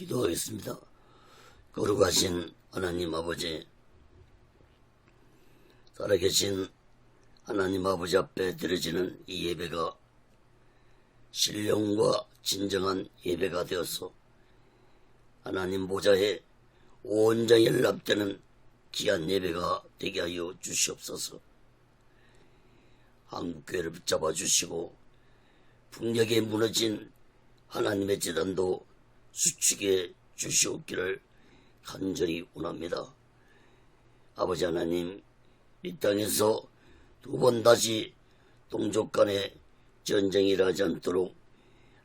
기도하겠습니다. 거룩하신 하나님 아버지, 살아계신 하나님 아버지 앞에 드려지는 이 예배가 신령과 진정한 예배가 되어서 하나님 보좌에 온전히 연락되는 귀한 예배가 되게 하여 주시옵소서. 한국교회를 붙잡아 주시고 북녘에 무너진 하나님의 제단도 수축해 주시옵기를 간절히 원합니다. 아버지 하나님, 이 땅에서 두 번 다시 동족 간에 전쟁이 일어나지 않도록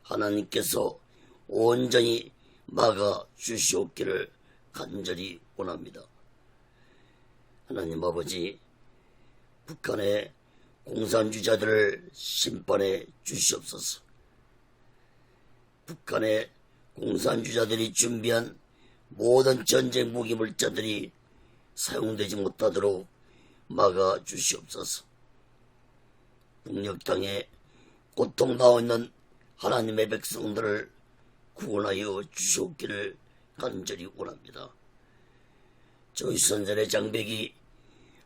하나님께서 온전히 막아 주시옵기를 간절히 원합니다. 하나님 아버지, 북한의 공산주의자들을 심판해 주시옵소서. 북한의 공산주의자들이 준비한 모든 전쟁 무기 물자들이 사용되지 못하도록 막아 주시옵소서. 북녘 땅에 고통당하고 있는 하나님의 백성들을 구원하여 주시옵기를 간절히 원합니다. 저희 선전의 장벽이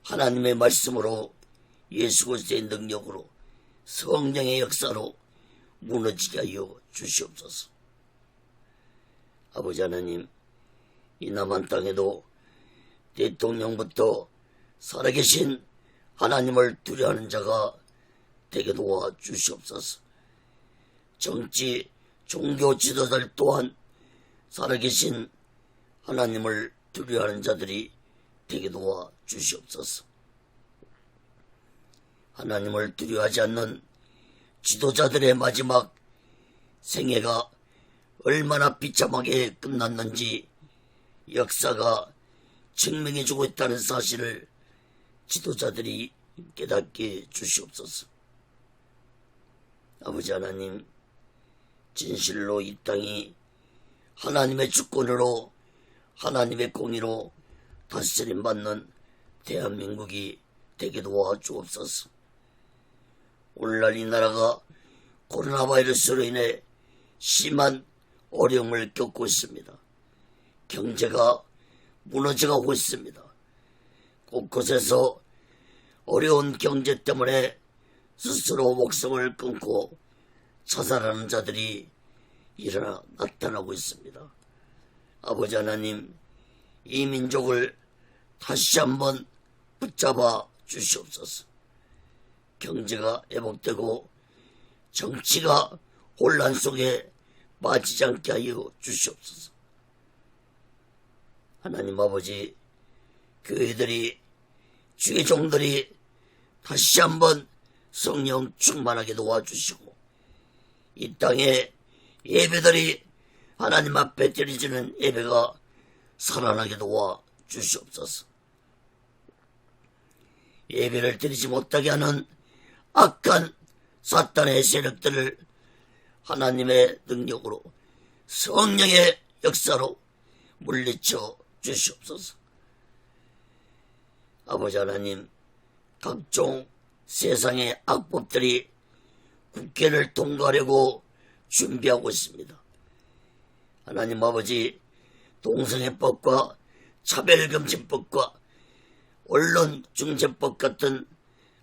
하나님의 말씀으로 예수 그리스도의 능력으로 성령의 역사로 무너지게 하여 주시옵소서. 아버지 하나님, 이 남한 땅에도 대통령부터 살아계신 하나님을 두려워하는 자가 되게 도와 주시옵소서. 정치, 종교 지도자들 또한 살아계신 하나님을 두려워하는 자들이 되게 도와 주시옵소서. 하나님을 두려워하지 않는 지도자들의 마지막 생애가 얼마나 비참하게 끝났는지 역사가 증명해주고 있다는 사실을 지도자들이 깨닫게 주시옵소서. 아버지 하나님, 진실로 이 땅이 하나님의 주권으로 하나님의 공의로 다스림 받는 대한민국이 되게 도와 주옵소서. 오늘날 이 나라가 코로나 바이러스로 인해 심한 어려움을 겪고 있습니다. 경제가 무너져가고 있습니다. 곳곳에서 어려운 경제 때문에 스스로 목숨을 끊고 자살하는 자들이 나타나고 있습니다. 아버지 하나님, 이 민족을 다시 한번 붙잡아 주시옵소서. 경제가 회복되고 정치가 혼란 속에 빠지지 않게 하여 주시옵소서. 하나님 아버지, 교회들이, 주의 종들이 다시 한번 성령 충만하게 도와주시고 이 땅에 예배들이 하나님 앞에 드려지는 예배가 살아나게 도와주시옵소서. 예배를 드리지 못하게 하는 악한 사탄의 세력들을 하나님의 능력으로 성령의 역사로 물리쳐 주시옵소서. 아버지 하나님, 각종 세상의 악법들이 국회를 통과하려고 준비하고 있습니다. 하나님 아버지, 동성애법과 차별금지법과 언론중재법 같은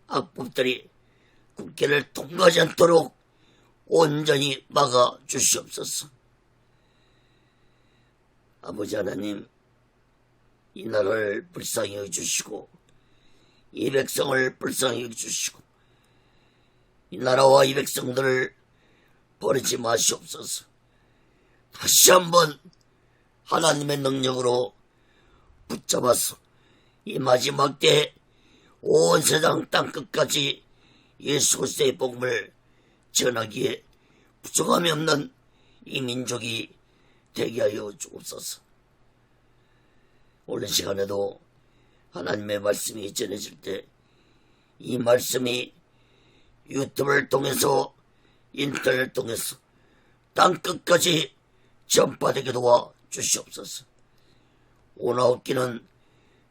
악법들이 국회를 통과하지 않도록 온전히 막아 주시옵소서. 아버지 하나님, 이 나라를 불쌍히 여겨주시고 이 백성을 불쌍히 여겨주시고 이 나라와 이 백성들을 버리지 마시옵소서. 다시 한번 하나님의 능력으로 붙잡아서 이 마지막 때에 온 세상 땅끝까지 예수 그리스도의 복음을 전하기에 부족함이 없는 이 민족이 되게 하여 주옵소서. 오늘 시간에도 하나님의 말씀이 전해질 때 이 말씀이 유튜브를 통해서 인터넷을 통해서 땅끝까지 전파되게 도와 주시옵소서. 오나옵기는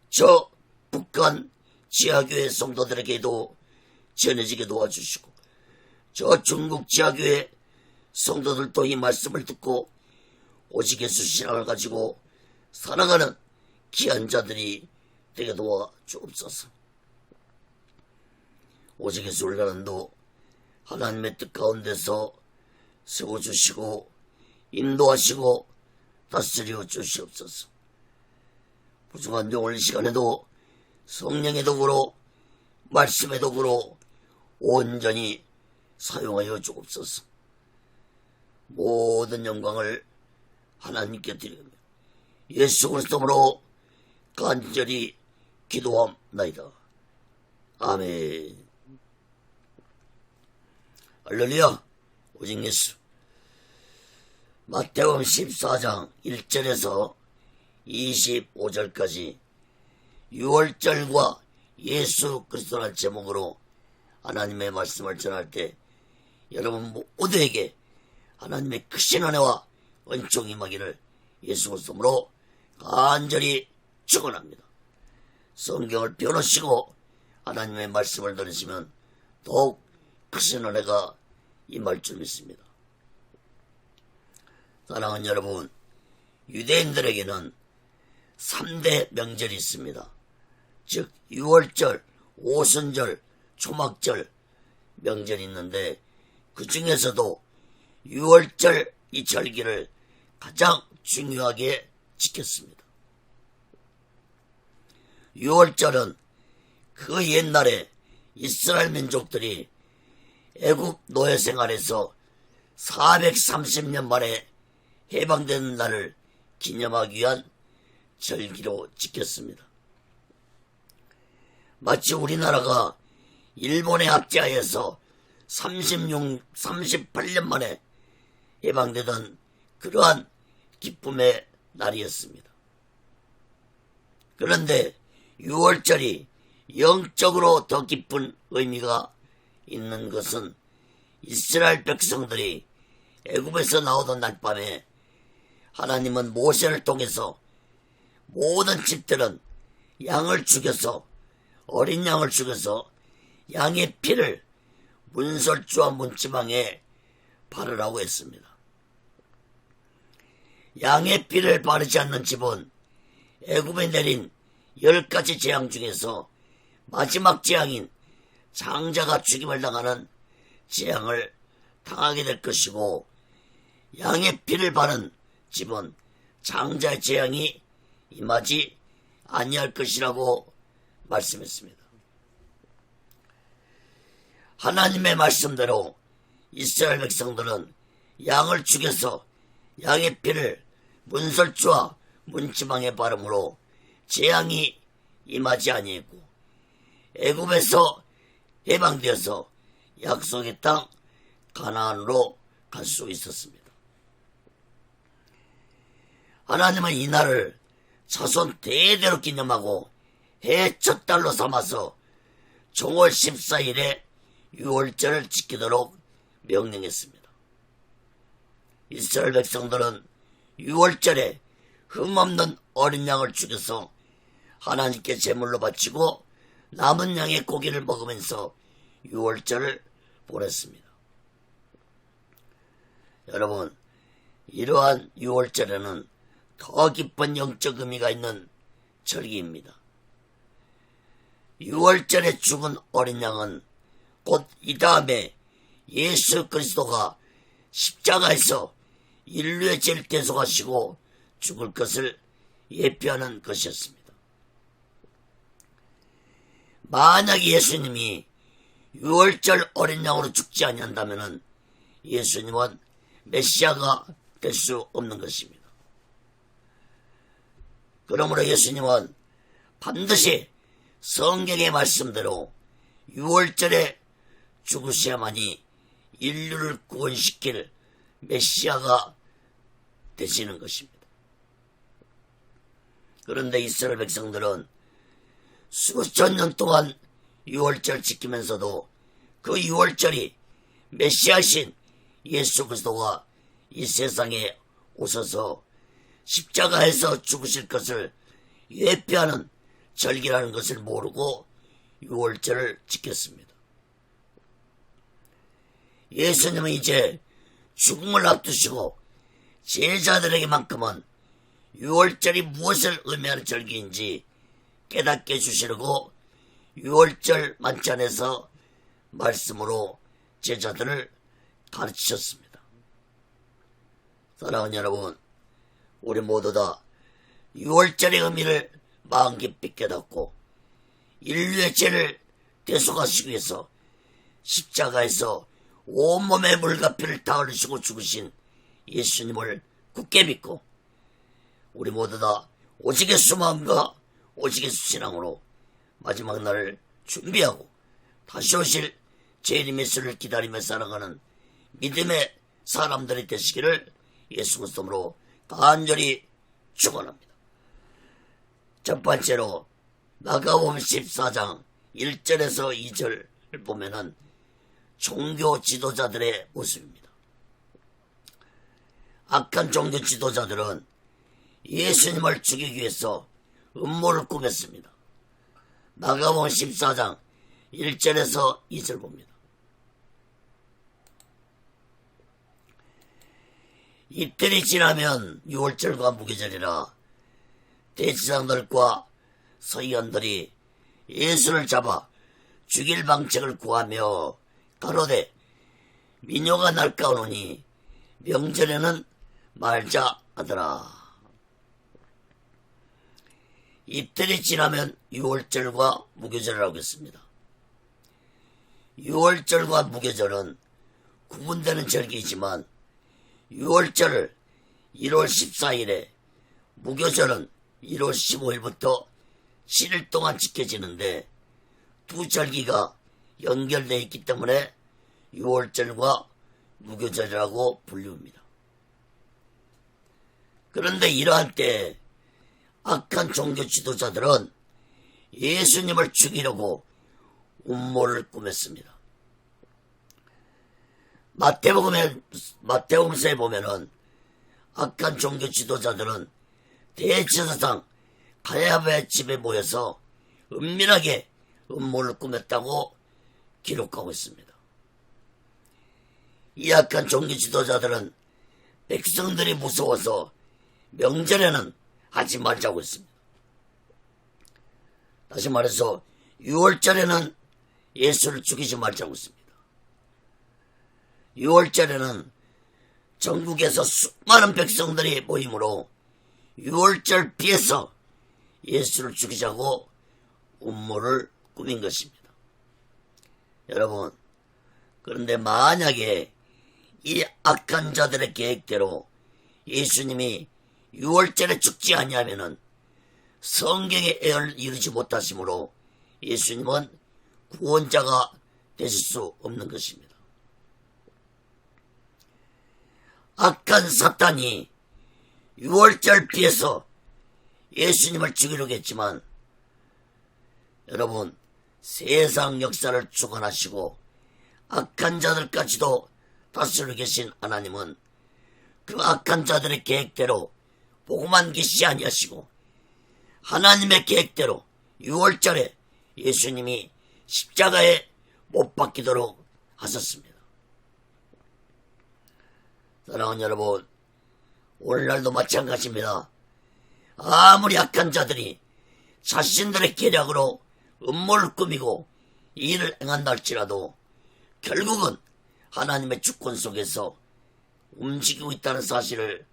저 북한 지하교회 성도들에게도 전해지게 도와주시고 저 중국 지하교회 성도들도 이 말씀을 듣고 오직 예수 신앙을 가지고 살아가는 귀한 자들이 되게 도와 주옵소서. 오직 예수 올가는도 하나님의 뜻 가운데서 세워주시고 인도하시고 다스려 주시옵소서. 부족한 오늘 이 시간에도 성령의 도구로 말씀의 도구로 온전히 사용하여 주옵소서. 모든 영광을 하나님께 드리며 예수 그리스도로 간절히 기도함나이다. 아멘. 할렐루야. 오직 예수. 마태복음 14장 1절에서 25절까지 유월절과 예수 그리스도라는 제목으로 하나님의 말씀을 전할 때 여러분 모두에게 하나님의 크신 은혜와 은총이 임하기를 예수 그리스도로 간절히 축원합니다. 성경을 펴놓으시고 하나님의 말씀을 들으시면 더욱 크신 은혜가 임할 줄 믿습니다. 사랑하는 여러분, 유대인들에게는 3대 명절이 있습니다. 즉 유월절, 오순절, 초막절 명절이 있는데 그 중에서도 유월절 이 절기를 가장 중요하게 지켰습니다. 유월절은 그 옛날에 이스라엘 민족들이 애굽 노예 생활에서 430년 만에 해방되는 날을 기념하기 위한 절기로 지켰습니다. 마치 우리나라가 일본의 압제하에서 38년 만에 해방되던 그러한 기쁨의 날이었습니다. 그런데 6월절이 영적으로 더 깊은 의미가 있는 것은 이스라엘 백성들이 애굽에서 나오던 날밤에 하나님은 모세를 통해서 모든 집들은 양을 죽여서 어린 양을 죽여서 양의 피를 문설주와 문지방에 바르라고 했습니다. 양의 피를 바르지 않는 집은 애굽에 내린 10가지 재앙 중에서 마지막 재앙인 장자가 죽임을 당하는 재앙을 당하게 될 것이고, 양의 피를 바른 집은 장자의 재앙이 임하지 아니할 것이라고 말씀했습니다. 하나님의 말씀대로 이스라엘 백성들은 양을 죽여서 양의 피를 문설주와 문지방에 바름으로 재앙이 임하지 아니했고, 애굽에서 해방되어서 약속의 땅 가나안으로 갈 수 있었습니다. 하나님은 이 날을 자손 대대로 기념하고 해 첫 달로 삼아서 정월 14일에 유월절을 지키도록 명령했습니다. 이스라엘 백성들은 유월절에 흠없는 어린 양을 죽여서 하나님께 제물로 바치고 남은 양의 고기를 먹으면서 유월절을 보냈습니다. 여러분, 이러한 유월절에는 더 깊은 영적 의미가 있는 절기입니다. 유월절에 죽은 어린 양은 곧 이 다음에 예수 그리스도가 십자가에서 인류의 죄를 대속하시고 죽을 것을 예표하는 것이었습니다. 만약 예수님이 유월절 어린 양으로 죽지 아니한다면 예수님은 메시아가 될 수 없는 것입니다. 그러므로 예수님은 반드시 성경의 말씀대로 유월절에 죽으셔야만이 인류를 구원시킬 메시아가 되시는 것입니다. 그런데 이스라엘 백성들은 수천 년 동안 유월절 지키면서도 그 유월절이 메시아신 예수 그리스도가 이 세상에 오셔서 십자가에서 죽으실 것을 예표하는 절기라는 것을 모르고 유월절을 지켰습니다. 예수님은 이제 죽음을 앞두시고 제자들에게만큼은 유월절이 무엇을 의미하는 절기인지 깨닫게 해주시려고 유월절 만찬에서 말씀으로 제자들을 가르치셨습니다. 사랑하는 여러분, 우리 모두 다 유월절의 의미를 마음 깊이 깨닫고 인류의 죄를 대속하시기 위해서 십자가에서 온몸의 물과 피를 다 흘리시고 죽으신 예수님을 굳게 믿고 우리 모두 다 오직 예수 마음과 오직 예수 신앙으로 마지막 날을 준비하고 다시 오실 재림 예수를 기다리며 살아가는 믿음의 사람들이 되시기를 예수 그리스도로 간절히 축원합니다. 첫 번째로 마가복음 14장 1절에서 2절을 보면은 종교 지도자들의 모습입니다. 악한 종교 지도자들은 예수님을 죽이기 위해서 음모를 꾸몄습니다. 마가복음 14장 1절에서 2절 봅니다. 이틀이 지나면 유월절과 무교절이라 대지상들과 서기관들이 예수를 잡아 죽일 방책을 구하며 가로되 민요가 날까오노니 명절에는 말자 하더라. 이틀이 지나면 유월절과 무교절이라고 했습니다. 유월절과 무교절은 구분되는 절기이지만 유월절을 1월 14일에 무교절은 1월 15일부터 7일 동안 지켜지는데 두 절기가 연결되어 있기 때문에 유월절과 무교절이라고 불립니다. 그런데 이러한 때 악한 종교 지도자들은 예수님을 죽이려고 음모를 꾸몄습니다. 마태복음서에 보면은 악한 종교 지도자들은 대제사장 가야바의 집에 모여서 은밀하게 음모를 꾸몄다고 기록하고 있습니다. 이 악한 종교 지도자들은 백성들이 무서워서 명절에는 하지 말자고 했습니다. 다시 말해서 유월절에는 예수를 죽이지 말자고 했습니다. 유월절에는 전국에서 수많은 백성들이 모이므로 유월절 피해서 예수를 죽이자고 음모를 꾸민 것입니다. 여러분, 그런데 만약에 이 악한 자들의 계획대로 예수님이 유월절에 죽지 아니하면은 성경의 애를 이루지 못하시므로 예수님은 구원자가 되실 수 없는 것입니다. 악한 사탄이 유월절 피해서 예수님을 죽이려고 했지만 여러분, 세상 역사를 주관하시고 악한 자들까지도 다스리고 계신 하나님은 그 악한 자들의 계획대로 복음만 계시지 아니하시고 하나님의 계획대로 유월절에 예수님이 십자가에 못 박히도록 하셨습니다. 사랑하는 여러분, 오늘날도 마찬가지입니다. 아무리 악한 자들이 자신들의 계략으로 음모를 꾸미고 일을 행한다 할지라도 결국은 하나님의 주권 속에서 움직이고 있다는 사실을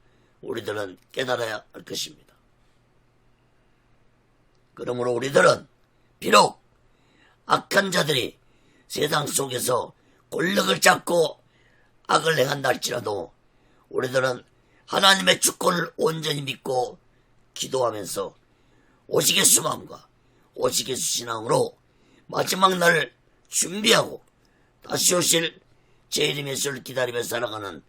우리들은 깨달아야 할 것입니다. 그러므로 우리들은 비록 악한 자들이 세상 속에서 권력을 잡고 악을 행한다 할지라도 우리들은 하나님의 주권을 온전히 믿고 기도하면서 오직 예수 마음과 오직 예수 신앙으로 마지막 날을 준비하고 다시 오실 재림 예수를 기다리며 살아가는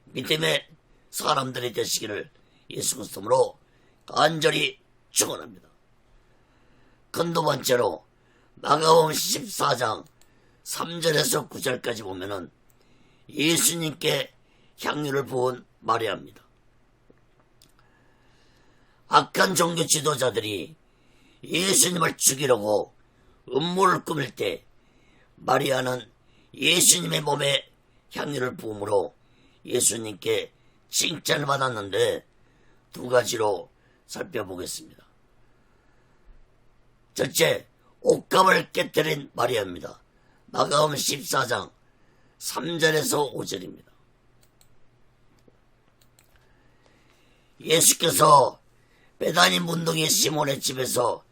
믿음의 사람들이 되시기를 예수 그리스도로 간절히 축원합니다. 큰 두 번째로 마가복음 14장 3절에서 9절까지 보면은 예수님께 향유를 부은 마리아입니다. 악한 종교 지도자들이 예수님을 죽이려고 음모를 꾸밀 때 마리아는 예수님의 몸에 향유를 부음으로 예수님께 칭찬을 받았는데 두 가지로 살펴보겠습니다. 첫째, 옷감을 깨뜨린 마리아입니다. 마가음 14장 3절에서 5절입니다. 예수께서 베다니 문둥이 시몬의 집에서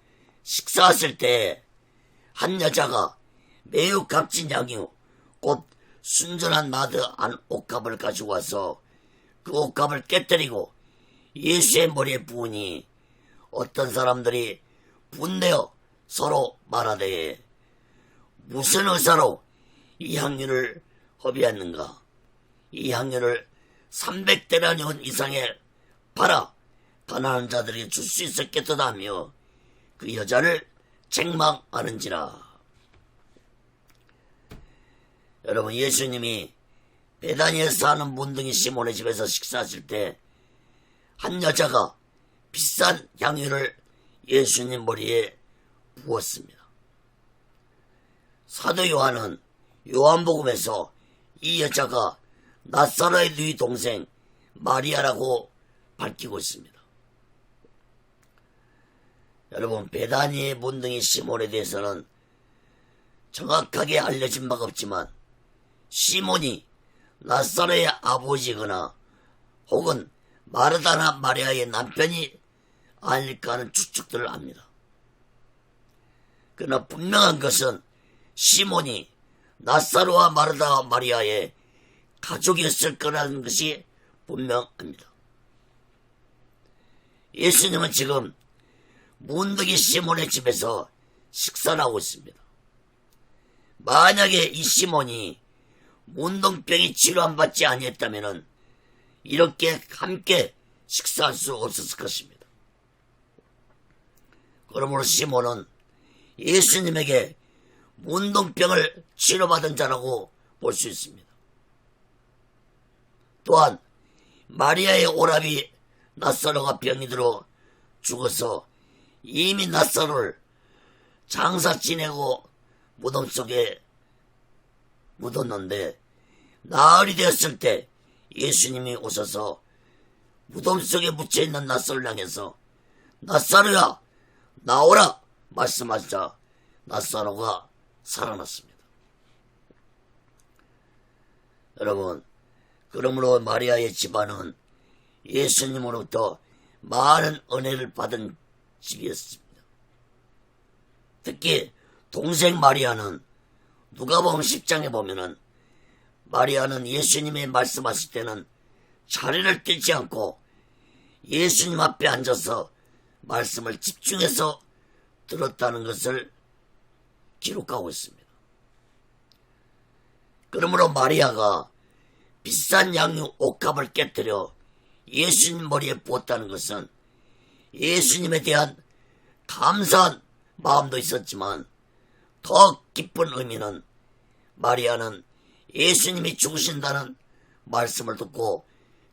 식사하실 때 한 여자가 매우 값진 양유 곧 순전한 나드 안 옷감을 가지고 와서 그 옷감을 깨뜨리고 예수의 머리에 부으니 어떤 사람들이 분내어 서로 말하되 무슨 의사로 이 향유를 허비했는가? 이 향유를 300데나리온 이상에 팔아 가난한 자들에게 줄 수 있었겠다 하며 그 여자를 책망하는지라. 여러분, 예수님이 베다니에 사는 문둥이 시몬의 집에서 식사하실 때 한 여자가 비싼 향유를 예수님 머리에 부었습니다. 사도 요한은 요한복음에서 이 여자가 나사로의 누이 동생 마리아라고 밝히고 있습니다. 여러분, 베다니의 문둥이 시몬에 대해서는 정확하게 알려진 바가 없지만 시몬이 나사로의 아버지거나 혹은 마르다나 마리아의 남편이 아닐까 하는 추측들을 합니다. 그러나 분명한 것은 시몬이 나사로와 마르다 마리아의 가족이었을 거라는 것이 분명합니다. 예수님은 지금 문둥이 시몬의 집에서 식사를 하고 있습니다. 만약에 이 시몬이 문둥병이 치료 안 받지 아니했다면 이렇게 함께 식사할 수 없었을 것입니다. 그러므로 시몬은 예수님에게 문둥병을 치료받은 자라고 볼 수 있습니다. 또한 마리아의 오라비 나사로가 병이 들어 죽어서 이미 나사로를 장사 지내고 무덤 속에 묻었는데 나흘이 되었을 때 예수님이 오셔서 무덤 속에 묻혀있는 나사로를 향해서 나사로야 나오라 말씀하시자 나사로가 살아났습니다. 여러분, 그러므로 마리아의 집안은 예수님으로부터 많은 은혜를 받은 집이었습니다. 특히 동생 마리아는 누가복음 10장에 보면은 마리아는 예수님이 말씀하실 때는 자리를 떼지 않고 예수님 앞에 앉아서 말씀을 집중해서 들었다는 것을 기록하고 있습니다. 그러므로 마리아가 비싼 양유 옷값을 깨뜨려 예수님 머리에 부었다는 것은 예수님에 대한 감사한 마음도 있었지만 더 깊은 의미는 마리아는 예수님이 죽으신다는 말씀을 듣고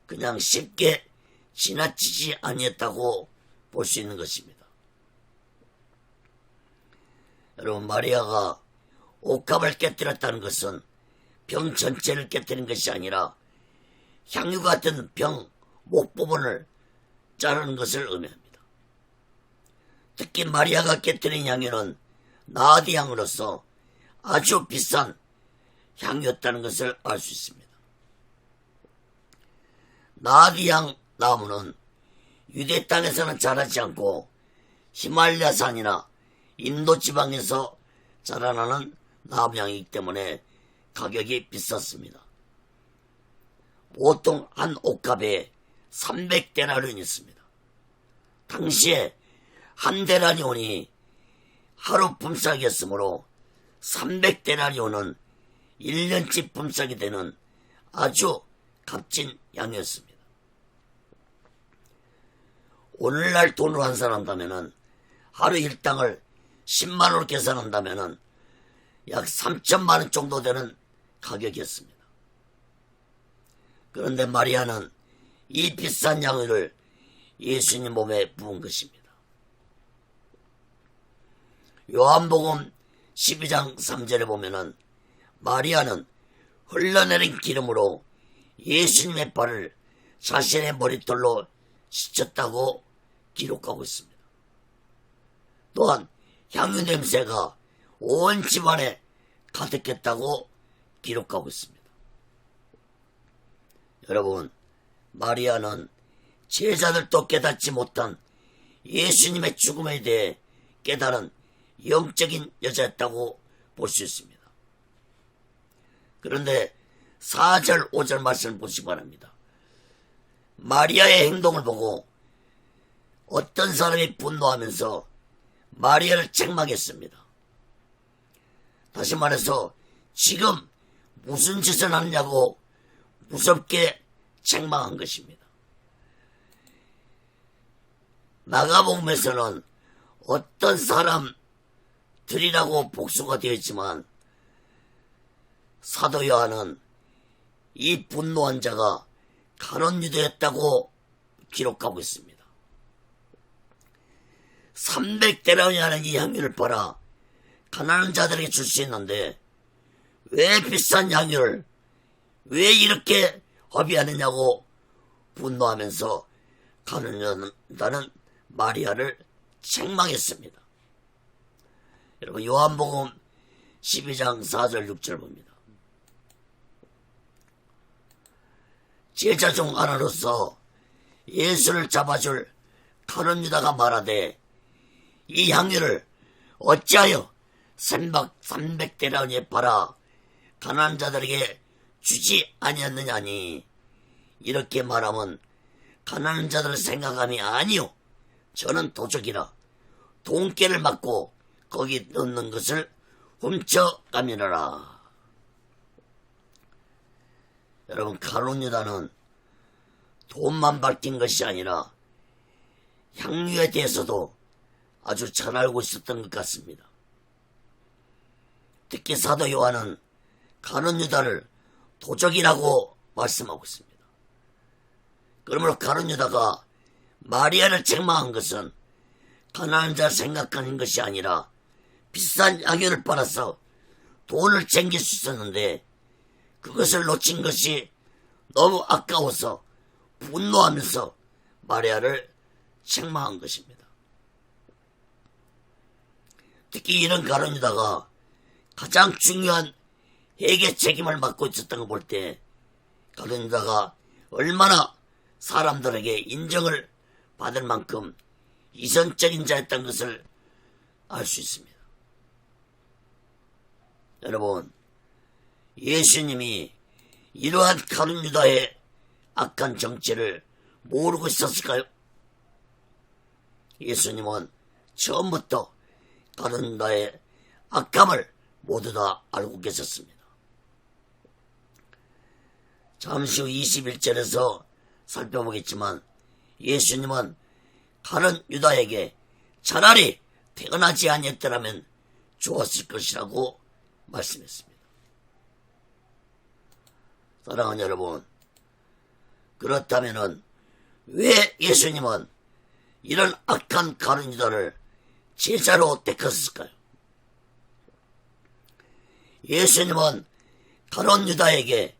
그냥 쉽게 지나치지 아니했다고 볼 수 있는 것입니다. 여러분, 마리아가 옷값을 깨뜨렸다는 것은 병 전체를 깨뜨린 것이 아니라 향유 같은 병 목 부분을 자르는 것을 의미합니다. 특히 마리아가 깨뜨린 향유는 나디 향으로서 아주 비싼 향이었다는 것을 알 수 있습니다. 나디향 나무는 유대 땅에서는 자라지 않고 히말라야 산이나 인도 지방에서 자라나는 나무향이기 때문에 가격이 비쌌습니다. 보통 한 옷값에 300데나리온이 있습니다. 당시에 한 데나리온이 하루 품삯이었으므로 300데나리온은 1년치 품삯이 되는 아주 값진 양이었습니다. 오늘날 돈으로 환산한다면 하루 일당을 10만원으로 계산한다면 약 3천만원 정도 되는 가격이었습니다. 그런데 마리아는 이 비싼 양을 예수님 몸에 부은 것입니다. 요한복음 12장 3절에 보면은 마리아는 흘러내린 기름으로 예수님의 발을 자신의 머리털로 씻었다고 기록하고 있습니다. 또한 향유 냄새가 온 집안에 가득했다고 기록하고 있습니다. 여러분, 마리아는 제자들도 깨닫지 못한 예수님의 죽음에 대해 깨달은 영적인 여자였다고 볼 수 있습니다. 그런데 4절 5절 말씀을 보시기 바랍니다. 마리아의 행동을 보고 어떤 사람이 분노하면서 마리아를 책망했습니다. 다시 말해서 지금 무슨 짓을 하느냐고 무섭게 책망한 것입니다. 마가복음에서는 어떤 사람들이라고 복수가 되어 있지만 사도 요한은 이 분노한 자가 가룟 유다였다고 기록하고 있습니다. 300데나리온이라는 이 향유를 팔아 가난한 자들에게 줄 수 있는데 왜 비싼 향유를 왜 이렇게 허비하느냐고 분노하면서 가룟 유다는 마리아를 책망했습니다. 여러분, 요한복음 12장 4절 6절 봅니다. 제자 중 하나로서 예수를 잡아줄 가룟 유다가 말하되 이 향유를 어찌하여 300데나리온에 팔아 가난한 자들에게 주지 아니었느냐니, 이렇게 말하면 가난한 자들을 생각함이 아니요 저는 도적이라 돈깨를 맞고 거기 넣는 것을 훔쳐가미노라. 여러분, 가룟 유다는 돈만 밝힌 것이 아니라 향유에 대해서도 아주 잘 알고 있었던 것 같습니다. 특히 사도 요한은 가룟 유다를 도적이라고 말씀하고 있습니다. 그러므로 가룟 유다가 마리아를 책망한 것은 가난한 자를 생각하는 것이 아니라 비싼 향유를 팔아서 돈을 챙길 수 있었는데 그것을 놓친 것이 너무 아까워서 분노하면서 마리아를 책망한 것입니다. 특히 이런 가룟 유다가 가장 중요한 회개 책임을 맡고 있었던 걸 볼 때 가룟 유다가 얼마나 사람들에게 인정을 받을 만큼 이선적인 자였던 것을 알 수 있습니다. 여러분, 예수님이 이러한 가룟 유다의 악한 정체를 모르고 있었을까요? 예수님은 처음부터 가룟 유다의 악함을 모두 다 알고 계셨습니다. 잠시 후 21절에서 살펴보겠지만 예수님은 가룟 유다에게 차라리 태어나지 아니했더라면 좋았을 것이라고 말씀했습니다. 사랑하는 여러분, 그렇다면 왜 예수님은 이런 악한 가룟 유다를 제자로 택하셨을까요? 예수님은 가룟 유다에게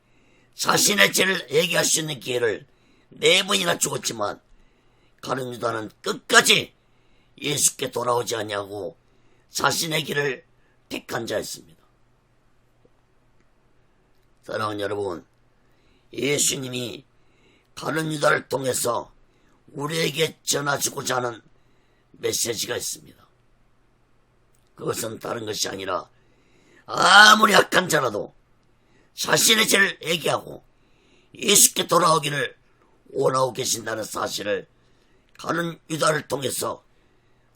자신의 죄를 얘기할 수 있는 기회를 4번이나 주었지만 가룟 유다는 끝까지 예수께 돌아오지 않냐고 자신의 길을 택한 자였습니다. 사랑하는 여러분, 예수님이 가룟 유다를 통해서 우리에게 전하시고자 하는 메시지가 있습니다. 그것은 다른 것이 아니라 아무리 악한 자라도 자신의 죄를 회개하고 예수께 돌아오기를 원하고 계신다는 사실을 가룟 유다를 통해서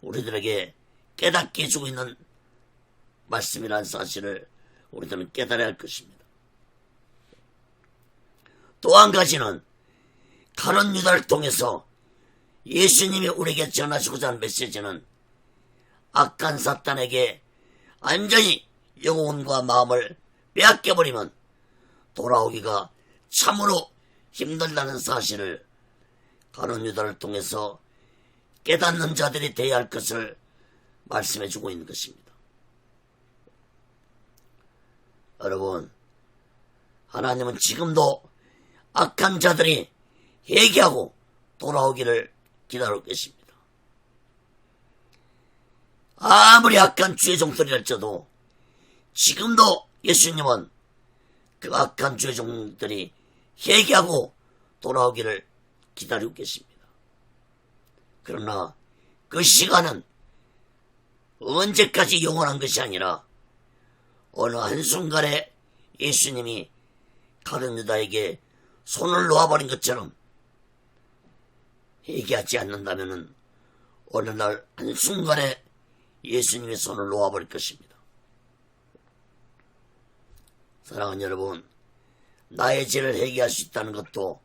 우리들에게 깨닫게 해주고 있는 말씀이라는 사실을 우리들은 깨달아야 할 것입니다. 또 한 가지는 가룟 유다를 통해서 예수님이 우리에게 전하시고자 하는 메시지는 악한 사탄에게 완전히 영혼과 마음을 빼앗겨버리면 돌아오기가 참으로 힘들다는 사실을 가룟 유다를 통해서 깨닫는 자들이 되어야 할 것을 말씀해주고 있는 것입니다. 여러분, 하나님은 지금도 악한 자들이 회개하고 돌아오기를 기다리고 계십니다. 아무리 악한 주의 종들이랄지라도 지금도 예수님은 그 악한 주의 종들이 회개하고 돌아오기를 기다리고 계십니다. 그러나 그 시간은 언제까지 영원한 것이 아니라 어느 한순간에 예수님이 가룟 유다에게 손을 놓아버린 것처럼 회개하지 않는다면 어느 날 한순간에 예수님의 손을 놓아버릴 것입니다. 사랑하는 여러분, 나의 죄를 회개할 수 있다는 것도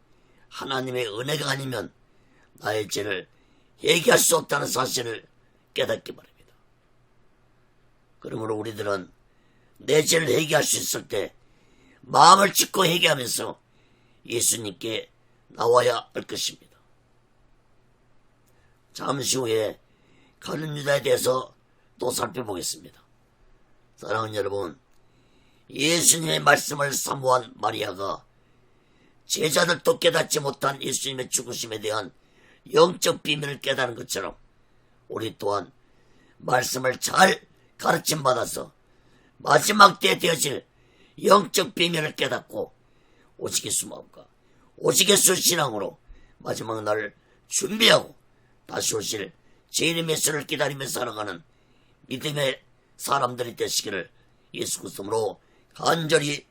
하나님의 은혜가 아니면 나의 죄를 회개할 수 없다는 사실을 깨닫기 바랍니다. 그러므로 우리들은 내 죄를 회개할 수 있을 때 마음을 찢고 회개하면서 예수님께 나와야 할 것입니다. 잠시 후에 가룟 유다에 대해서 또 살펴보겠습니다. 사랑하는 여러분, 예수님의 말씀을 사모한 마리아가 제자들도 깨닫지 못한 예수님의 죽으심에 대한 영적 비밀을 깨달은 것처럼 우리 또한 말씀을 잘 가르침받아서 마지막 때에 되어질 영적 비밀을 깨닫고 오직 예수 마음과 오직 예수 신앙으로 마지막 날을 준비하고 다시 오실 주님의 예수를 기다리며 살아가는 믿음의 사람들이 되시기를 예수 그리스도로 간절히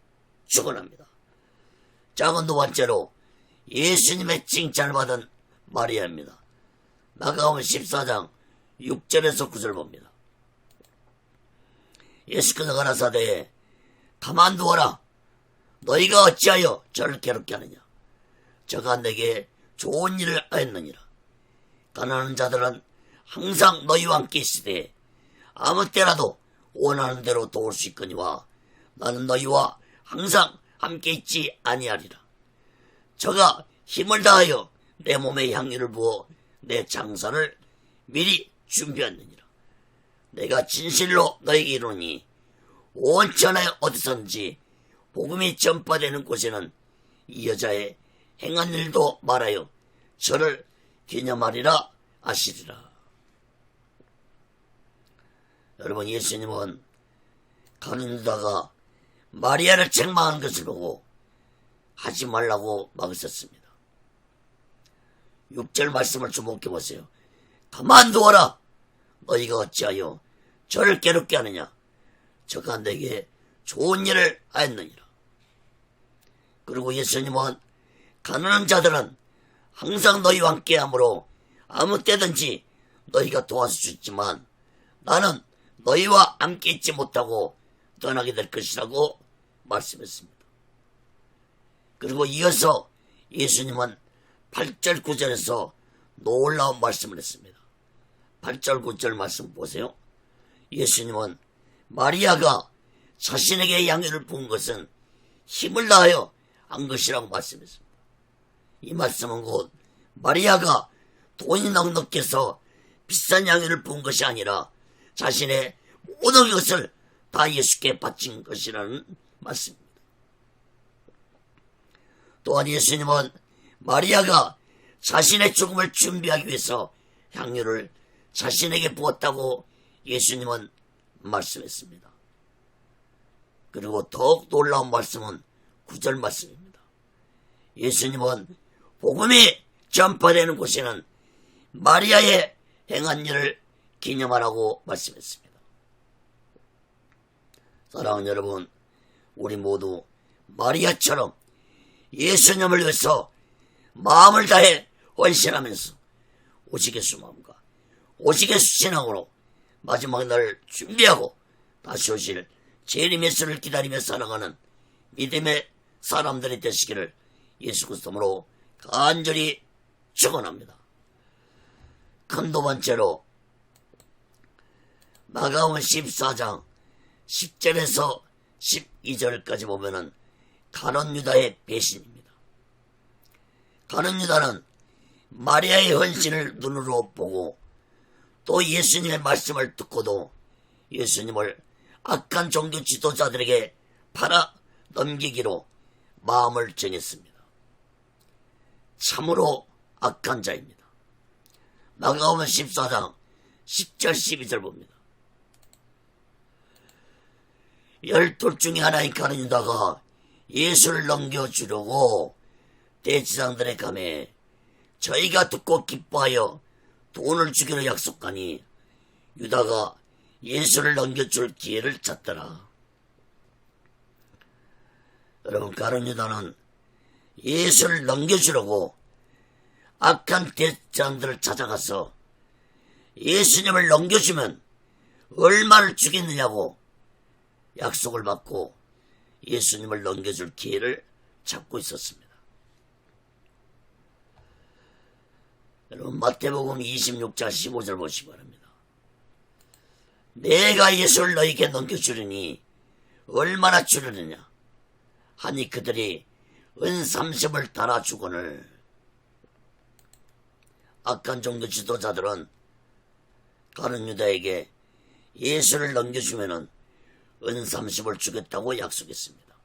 축원합니다. 작은 두 번째로 예수님의 칭찬을 받은 마리아입니다. 마가복음 14장 6절에서 9절 봅니다. 예수께서 가라사대 가만두어라. 너희가 어찌하여 저를 괴롭게 하느냐. 저가 내게 좋은 일을 하였느니라. 가난한 자들은 항상 너희와 함께 있으되 아무 때라도 원하는 대로 도울 수 있거니와 나는 너희와 항상 함께 있지 아니하리라. 저가 힘을 다하여 내 몸에 향유를 부어 내 장사를 미리 준비했느니라. 내가 진실로 너희에게 이르노니 온 천하에 어디선지 복음이 전파되는 곳에는 이 여자의 행한 일도 말하여 저를 기념하리라 하시리라. 여러분, 예수님은 가룟 유다가 마리아를 책망한 것을 보고 하지 말라고 막으셨습니다. 6절 말씀을 주목해 보세요. 가만두어라. 너희가 어찌하여 저를 괴롭게 하느냐. 저가 내게 좋은 일을 하였느니라. 그리고 예수님은 가난한 자들은 항상 너희와 함께하므로 아무 때든지 너희가 도와줄 수 있지만 나는 너희와 함께 있지 못하고 떠나게 될 것이라고 말씀했습니다. 그리고 이어서 예수님은 8절 9절에서 놀라운 말씀을 했습니다. 8절 9절 말씀 보세요. 예수님은 마리아가 자신에게 양육을 부은 것은 힘을 다하여 한 것이라고 말씀했습니다. 이 말씀은 곧 마리아가 돈이 넉넉해서 비싼 양육을 부은 것이 아니라 자신의 모든 것을 다 예수께 바친 것이라는 말씀입니다. 또한 예수님은 마리아가 자신의 죽음을 준비하기 위해서 향유를 자신에게 부었다고 예수님은 말씀했습니다. 그리고 더욱 놀라운 말씀은 9절 말씀입니다. 예수님은 복음이 전파되는 곳에는 마리아의 행한 일을 기념하라고 말씀했습니다. 사랑하는 여러분, 우리 모두 마리아처럼 예수님을 위해서 마음을 다해 헌신하면서 오직 예수 마음과 오직 예수 신앙으로 마지막 날을 준비하고 다시 오실 재림 예수를 기다리며 살아가는 믿음의 사람들이 되시기를 예수 그리스도로 간절히 축원합니다. 큰 두 번째로 마가복음 14장 10절에서 12절까지 보면은 가룟 유다의 배신입니다. 가룟 유다는 마리아의 헌신을 눈으로 보고 또 예수님의 말씀을 듣고도 예수님을 악한 종교 지도자들에게 팔아 넘기기로 마음을 정했습니다. 참으로 악한 자입니다. 마가복음 14장 10절 12절 봅니다. 12 중에 하나인 가룟 유다가 예수를 넘겨주려고 대제사장들의 감에 저희가 듣고 기뻐하여 돈을 주기로 약속하니 유다가 예수를 넘겨줄 기회를 찾더라. 여러분, 가룟 유다는 예수를 넘겨주려고 악한 대제사장들을 찾아가서 예수님을 넘겨주면 얼마를 주겠느냐고 약속을 받고 예수님을 넘겨줄 기회를 찾고 있었습니다. 여러분, 마태복음 26장 15절 보시기 바랍니다. 내가 예수를 너희에게 넘겨주려니 얼마나 주려느냐 하니 그들이 은 30을 달아주거늘. 악한 종교 지도자들은 가룟 유다에게 예수를 넘겨주면은 은 30을 주겠다고 약속했습니다.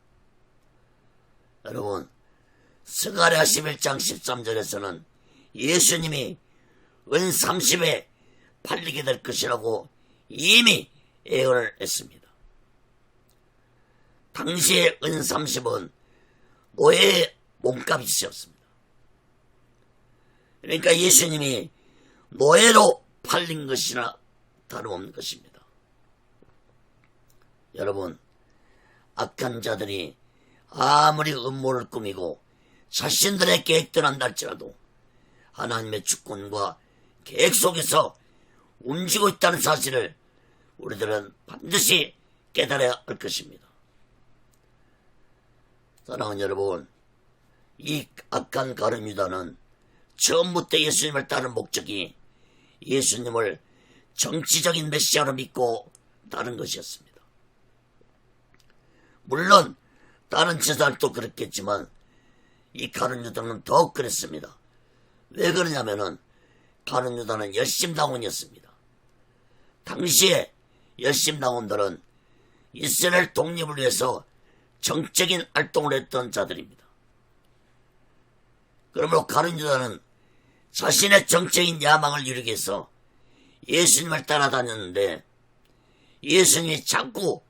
여러분, 스가랴 11장 13절에서는 예수님이 은 30에 팔리게 될 것이라고 이미 예언을 했습니다. 당시의 은 30은 노예의 몸값이었습니다. 그러니까 예수님이 노예로 팔린 것이나 다름없는 것입니다. 여러분, 악한 자들이 아무리 음모를 꾸미고 자신들의 계획들 한다 할지라도 하나님의 주권과 계획 속에서 움직이고 있다는 사실을 우리들은 반드시 깨달아야 할 것입니다. 사랑하는 여러분, 이 악한 가룟 유다는 처음부터 예수님을 따른 목적이 예수님을 정치적인 메시아로 믿고 따른 것이었습니다. 물론 다른 제사들도 그랬겠지만 이 가룟 유다는 더욱 그랬습니다. 왜 그러냐면은 가룟 유다는 열심당원이었습니다. 당시에 열심당원들은 이스라엘 독립을 위해서 정적인 활동을 했던 자들입니다. 그러므로 가룟 유다는 자신의 정적인 야망을 이루기 위해서 예수님을 따라다녔는데 예수님이 자꾸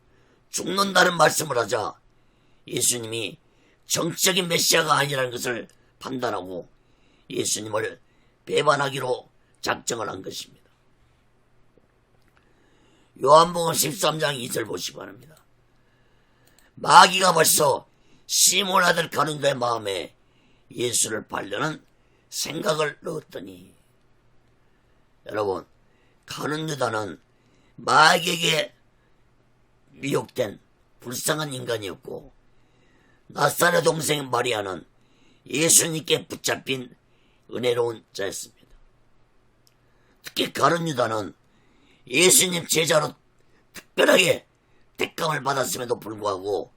죽는다는 말씀을 하자 예수님이 정적인 메시아가 아니라는 것을 판단하고 예수님을 배반하기로 작정을 한 것입니다. 요한복음 13장 2절 보시기 바랍니다. 마귀가 벌써 시몬 아들 가룟 유다의 마음에 예수를 팔려는 생각을 넣었더니, 여러분, 가룟 유다는 마귀에게 미혹된 불쌍한 인간이었고 나사렛 동생 마리아는 예수님께 붙잡힌 은혜로운 자였습니다. 특히 가룟 유다는 예수님 제자로 특별하게 택감을 받았음에도 불구하고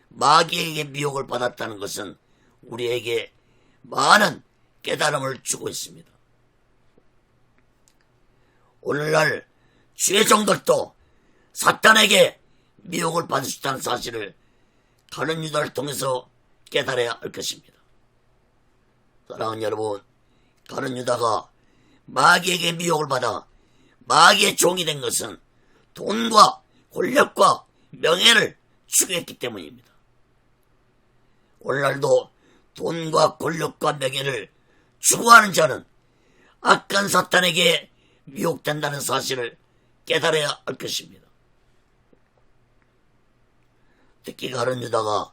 마귀에게 미혹을 받았다는 것은 우리에게 많은 깨달음을 주고 있습니다. 오늘날 주의 종들도 사탄에게 미혹을 받을 수 있다는 사실을 가룟 유다를 통해서 깨달아야 할 것입니다. 사랑하는 여러분, 가룟 유다가 마귀에게 미혹을 받아 마귀의 종이 된 것은 돈과 권력과 명예를 추구했기 때문입니다. 오늘날도 돈과 권력과 명예를 추구하는 자는 악한 사탄에게 미혹된다는 사실을 깨달아야 할 것입니다. 특히 가룟 유다가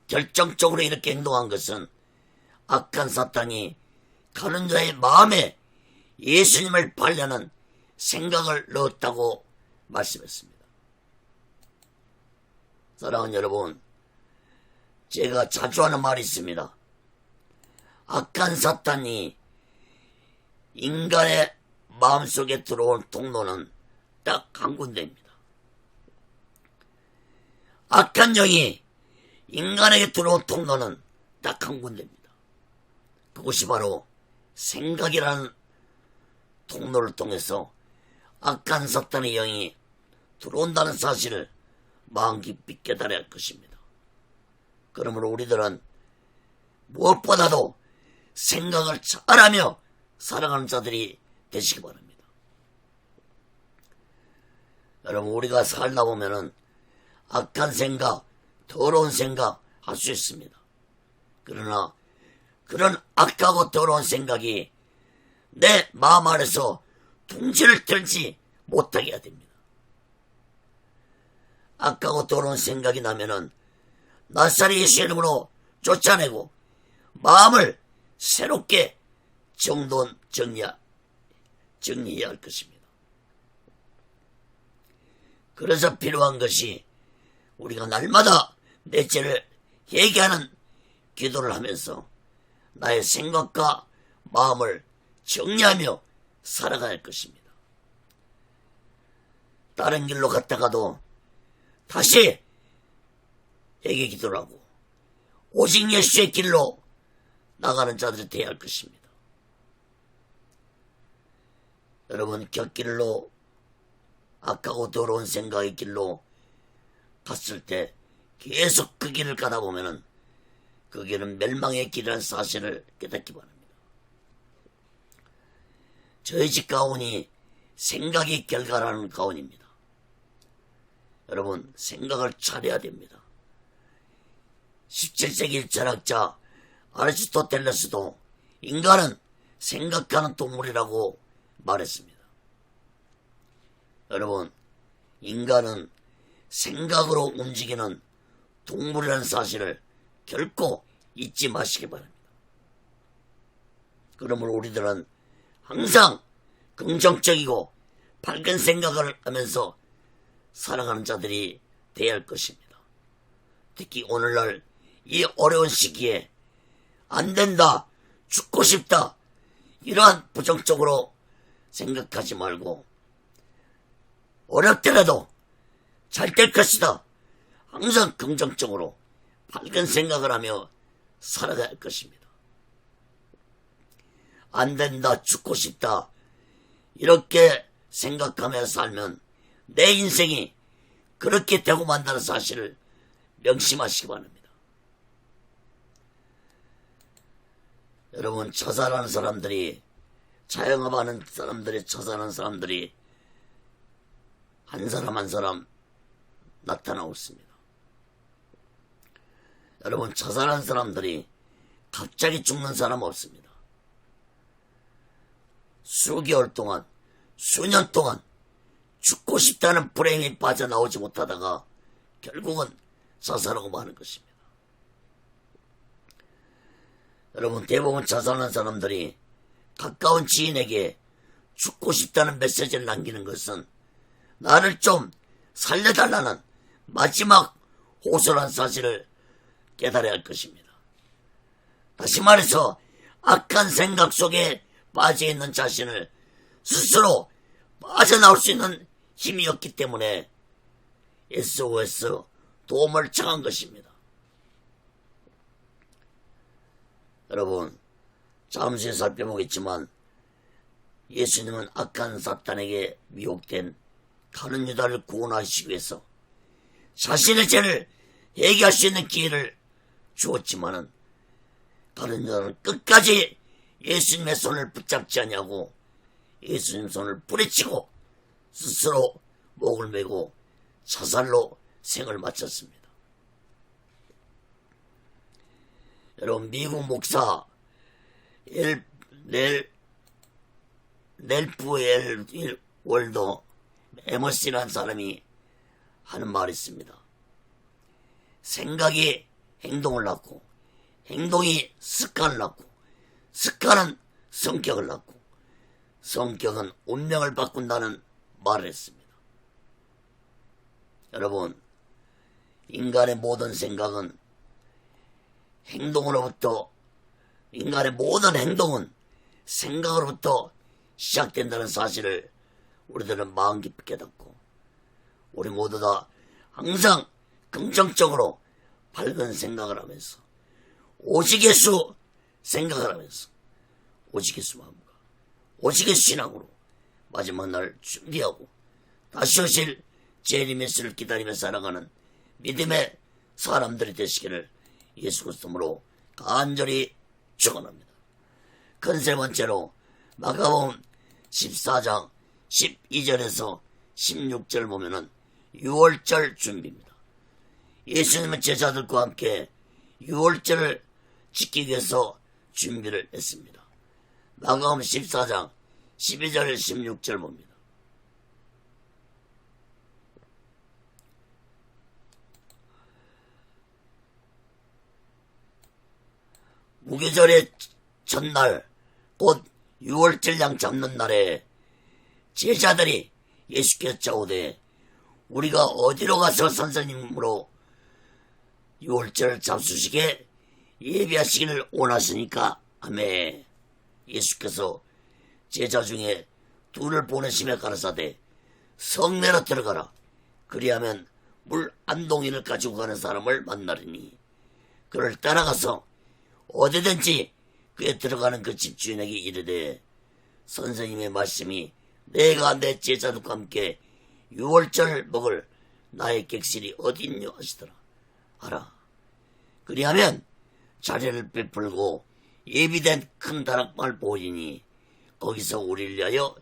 결정적으로 이렇게 행동한 것은 악한 사탄이 가룟 유다의 마음에 예수님을 팔려는 생각을 넣었다고 말씀했습니다. 사랑하는 여러분, 제가 자주 하는 말이 있습니다. 악한 사탄이 인간의 마음속에 들어온 통로는 딱 한 군데입니다. 악한 영이 인간에게 들어온 통로는 딱 한 군데입니다. 그것이 바로 생각이라는 통로를 통해서 악한 사탄의 영이 들어온다는 사실을 마음 깊이 깨달아야 할 것입니다. 그러므로 우리들은 무엇보다도 생각을 잘하며 살아가는 자들이 되시기 바랍니다. 여러분, 우리가 살다 보면은 악한 생각, 더러운 생각 할 수 있습니다. 그러나 그런 악하고 더러운 생각이 내 마음 안에서 둥지를 들지 못하게 해야 됩니다. 악하고 더러운 생각이 나면은 나사렛 예수 이름으로 쫓아내고 마음을 새롭게 정리해야 할 것입니다. 그래서 필요한 것이 우리가 날마다 내 죄를 회개하는 기도를 하면서 나의 생각과 마음을 정리하며 살아가야 할 것입니다. 다른 길로 갔다가도 다시 회개 기도를 하고 오직 예수의 길로 나가는 자들이 되어야 할 것입니다. 여러분, 곁길로 악하고 더러운 생각의 길로 갔을 때 계속 그 길을 가다 보면은 그 길은 멸망의 길이라는 사실을 깨닫기 바랍니다. 저희 집 가온이 생각이 결과라는 가온입니다. 여러분, 생각을 잘해야 됩니다. 17세기 철학자 아리스토텔레스도 인간은 생각하는 동물이라고 말했습니다. 여러분, 인간은 생각으로 움직이는 동물이라는 사실을 결코 잊지 마시기 바랍니다. 그러므로 우리들은 항상 긍정적이고 밝은 생각을 하면서 살아가는 자들이 되어야 할 것입니다. 특히 오늘날 이 어려운 시기에 안 된다, 죽고 싶다, 이러한 부정적으로 생각하지 말고 어렵더라도 잘 될 것이다, 항상 긍정적으로 밝은 생각을 하며 살아가야 할 것입니다. 안 된다, 죽고 싶다, 이렇게 생각하며 살면 내 인생이 그렇게 되고 만다는 사실을 명심하시기 바랍니다. 여러분, 자살하는 사람들이, 자영업하는 사람들이, 자살하는 사람들이 한 사람 한 사람 나타나고 있습니다. 여러분, 자살하는 사람들이 갑자기 죽는 사람 없습니다. 수개월 동안, 수년 동안 죽고 싶다는 불행이 빠져나오지 못하다가 결국은 자살하고 마는 것입니다. 여러분, 대부분 자살하는 사람들이 가까운 지인에게 죽고 싶다는 메시지를 남기는 것은 나를 좀 살려달라는 마지막 호소라는 사실을 깨달아야 할 것입니다. 다시 말해서 악한 생각 속에 빠져있는 자신을 스스로 빠져나올 수 있는 힘이 없기 때문에 SOS 도움을 청한 것입니다. 여러분, 잠시 살펴보겠지만 예수님은 악한 사탄에게 미혹된 가룟 유다를 구원하시기 위해서 자신의 죄를 회개할 수 있는 기회를 주었지만은 가룟 유다는 끝까지 예수님의 손을 붙잡지 않냐고 예수님 손을 뿌리치고 스스로 목을 메고 자살로 생을 마쳤습니다. 여러분, 미국 목사 넬프 월더 에머스라는 사람이 하는 말이 있습니다. 생각이 행동을 낳고, 행동이 습관을 낳고, 습관은 성격을 낳고, 성격은 운명을 바꾼다는 말을 했습니다. 여러분, 인간의 모든 생각은 행동으로부터, 인간의 모든 행동은 생각으로부터 시작된다는 사실을 우리들은 마음 깊이 깨닫고, 우리 모두 다 항상 긍정적으로 밝은 생각을 하면서 오직 예수 생각을 하면서 오직 예수 마음과 오직 예수 신앙으로 마지막 날 준비하고 다시 오실 주님의 메시를 기다리며 살아가는 믿음의 사람들이 되시기를 예수 그리스도로 간절히 축원합니다. 큰 세 번째로 마가복음 14장 12절에서 16절 보면은 유월절 준비입니다. 예수님은 제자들과 함께 유월절을 지키기 위해서 준비를 했습니다. 마가복음 14장 12절 16절 봅니다. 무교절의 첫날 곧 유월절 양 잡는 날에 제자들이 예수께서 짜오되 우리가 어디로 가서 선생님으로 유월절 잡수시게 예비하시기를 원하시니까 하매 예수께서 제자 중에 둘을 보내시며 가라사대 성내로 들어가라. 그리하면 물 한 동이를 가지고 가는 사람을 만나리니 그를 따라가서 어디든지 그에 들어가는 그 집주인에게 이르되 선생님의 말씀이 내가 내 제자들과 함께 유월절 먹을 나의 객실이 어디 있냐 하시더라. 하라. 그리하면 자리를 베풀고 예비된 큰 다락방을 보이니 거기서 우리를 위하여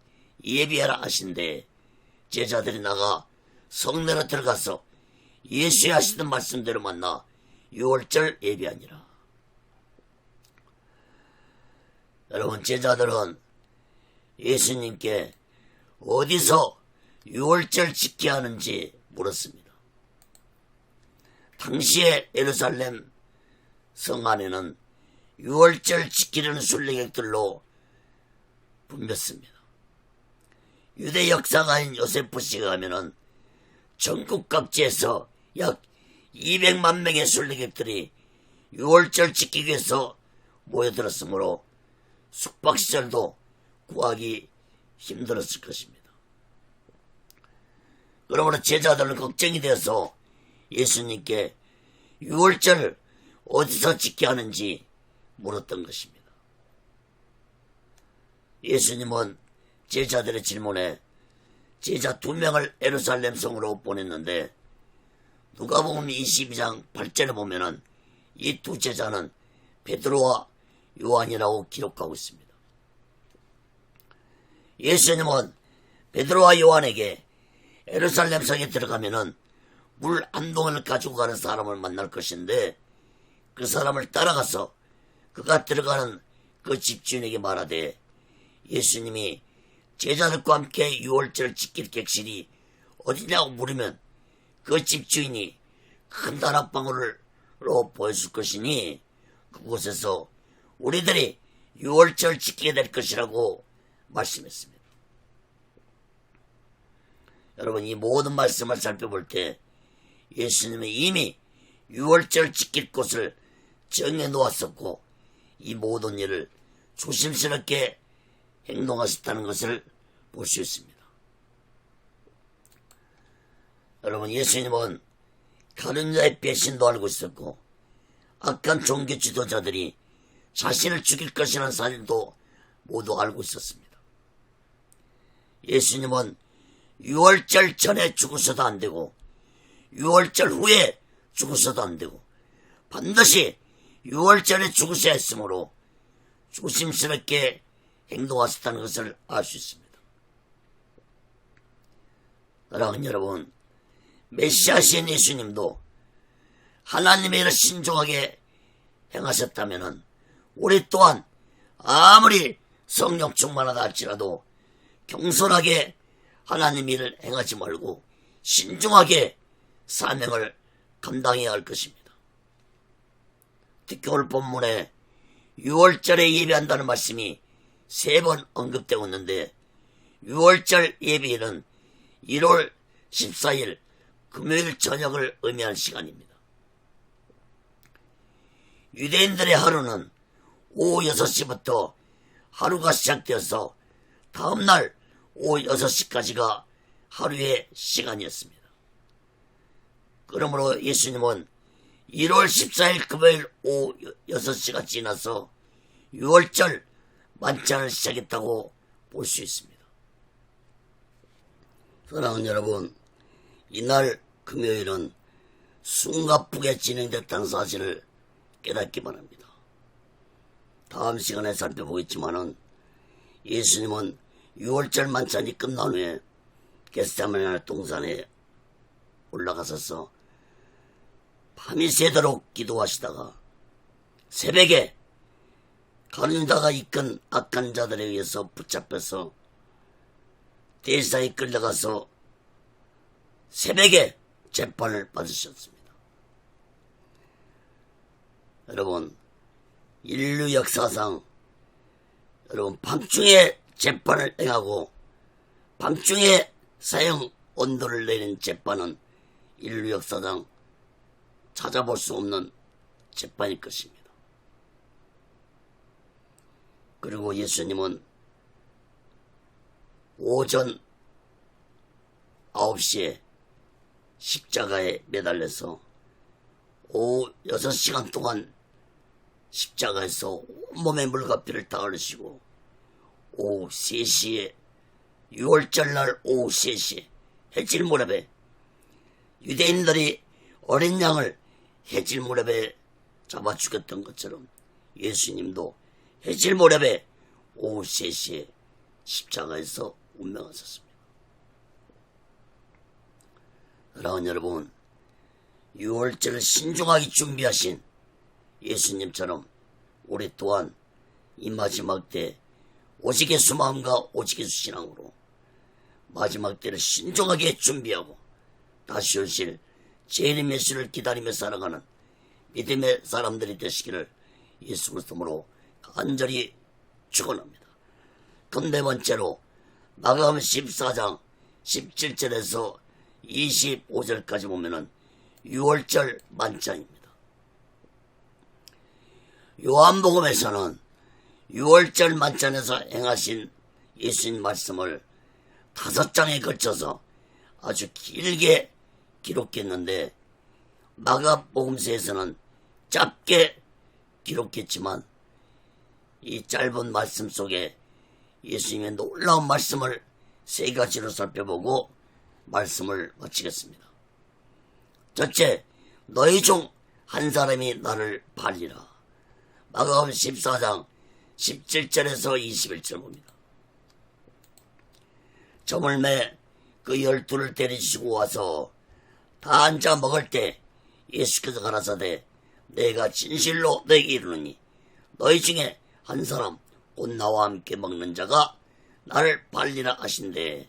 예비하라 하신대 제자들이 나가 성내로 들어가서 예수의 하시던 말씀대로 만나 유월절 예비하니라. 여러분, 제자들은 예수님께 어디서 유월절 지켜야 하는지 물었습니다. 당시에 예루살렘 성 안에는 유월절 지키려는 순례객들로 붐볐습니다. 유대 역사가인 요세푸스가 하면은 전국 각지에서 약 200만 명의 순례객들이 유월절 지키기 위해서 모여들었으므로 숙박시설도 구하기 힘들었을 것입니다. 그러므로 제자들은 걱정이 되어서 예수님께 유월절 어디서 지켜야 하는지 물었던 것입니다. 예수님은 제자들의 질문에 제자 2명을 예루살렘 성으로 보냈는데 누가복음 22장 8절에 보면은 이 두 제자는 베드로와 요한이라고 기록하고 있습니다. 예수님은 베드로와 요한에게 예루살렘 성에 들어가면은 물 한 동을 가지고 가는 사람을 만날 것인데 그 사람을 따라가서 그가 들어가는 그 집주인에게 말하되 예수님이 제자들과 함께 유월절 지킬 객실이 어디냐고 물으면 그 집주인이 큰 다락방으로 보여줄 것이니 그곳에서 우리들이 유월절 지키게 될 것이라고 말씀했습니다. 여러분, 이 모든 말씀을 살펴볼 때 예수님은 이미 유월절 지킬 곳을 정해놓았었고 이 모든 일을 조심스럽게 행동하셨다는 것을 볼 수 있습니다. 여러분, 예수님은 가룟 자의 배신도 알고 있었고 악한 종교 지도자들이 자신을 죽일 것이라는 사실도 모두 알고 있었습니다. 예수님은 유월절 전에 죽으셔도 안 되고 유월절 후에 죽으셔도 안 되고 반드시 유월절에 죽으셔야 했으므로 조심스럽게 행동하셨다는 것을 알 수 있습니다. 사랑하는 여러분, 메시아신 예수님도 하나님의 일을 신중하게 행하셨다면 우리 또한 아무리 성령 충만하다 할지라도 겸손하게 하나님 일을 행하지 말고 신중하게 사명을 감당해야 할 것입니다. 특히 오늘 본문에 유월절에 예비한다는 말씀이 3번 언급되고 있는데 유월절 예비일은 1월 14일 금요일 저녁을 의미하는 시간입니다. 유대인들의 하루는 오후 6시부터 하루가 시작되어서 다음날 오후 6시까지가 하루의 시간이었습니다. 그러므로 예수님은 1월 14일 금요일 오후 6시가 지나서 6월절 만찬을 시작했다고 볼 수 있습니다. 사랑하는 여러분, 이날 금요일은 숨가쁘게 진행됐다는 사실을 깨닫기 바랍니다. 다 다음 시간에 살펴보겠지만은 예수님은 6월절 만찬이 끝난 후에 겟세마네 동산에 올라가셔서 밤이 새도록 기도하시다가 새벽에 가룟 유다가 이끈 악한 자들에 의해서 붙잡혀서 대제사장에 끌려가서 새벽에 재판을 받으셨습니다. 여러분, 인류 역사상 여러분 밤중에 재판을 행하고 밤중에 사형 언도를 내린 재판은 인류 역사상 찾아볼 수 없는 재판일 것입니다. 그리고 예수님은 오전 9시에 십자가에 매달려서 오후 6시간 동안 십자가에서 온몸에 물과 피를 다 흘리시고 오후 3시에 6월절날 오후 3시에 해질 무렵에 유대인들이 어린 양을 해질 무렵에 잡아 죽였던 것처럼 예수님도 해질 무렵에 오후 3시에 십자가에서 운명하셨습니다. 사랑하는 여러분, 6월절을 신중하게 준비하신 예수님처럼 우리 또한 이 마지막 때 오직 예수 마음과 오직 예수 신앙으로 마지막 때를 신중하게 준비하고 다시 오실 재림 예수를 기다리며 살아가는 믿음의 사람들이 되시기를 예수 그리스도로 간절히 축원합니다. 그럼 네 번째로 마가복음 14장 17절에서 25절까지 보면은 6월절 만찬입니다. 요한복음에서는 6월절 만찬에서 행하신 예수님 말씀을 5장에 걸쳐서 아주 길게 기록했는데 마가복음서에서는 짧게 기록했지만 이 짧은 말씀 속에 예수님의 놀라운 말씀을 3가지로 살펴보고 말씀을 마치겠습니다. 첫째, 너희 중 한 사람이 나를 팔리라. 마가복음 14장 17절에서 21절 봅니다. 저물매 그 12를 데리시고 와서 다 앉아 먹을 때 예수께서 가라사대 내가 진실로 너에게 이르노니 너희 중에 한 사람 곧 나와 함께 먹는 자가 나를 팔리라 하신대.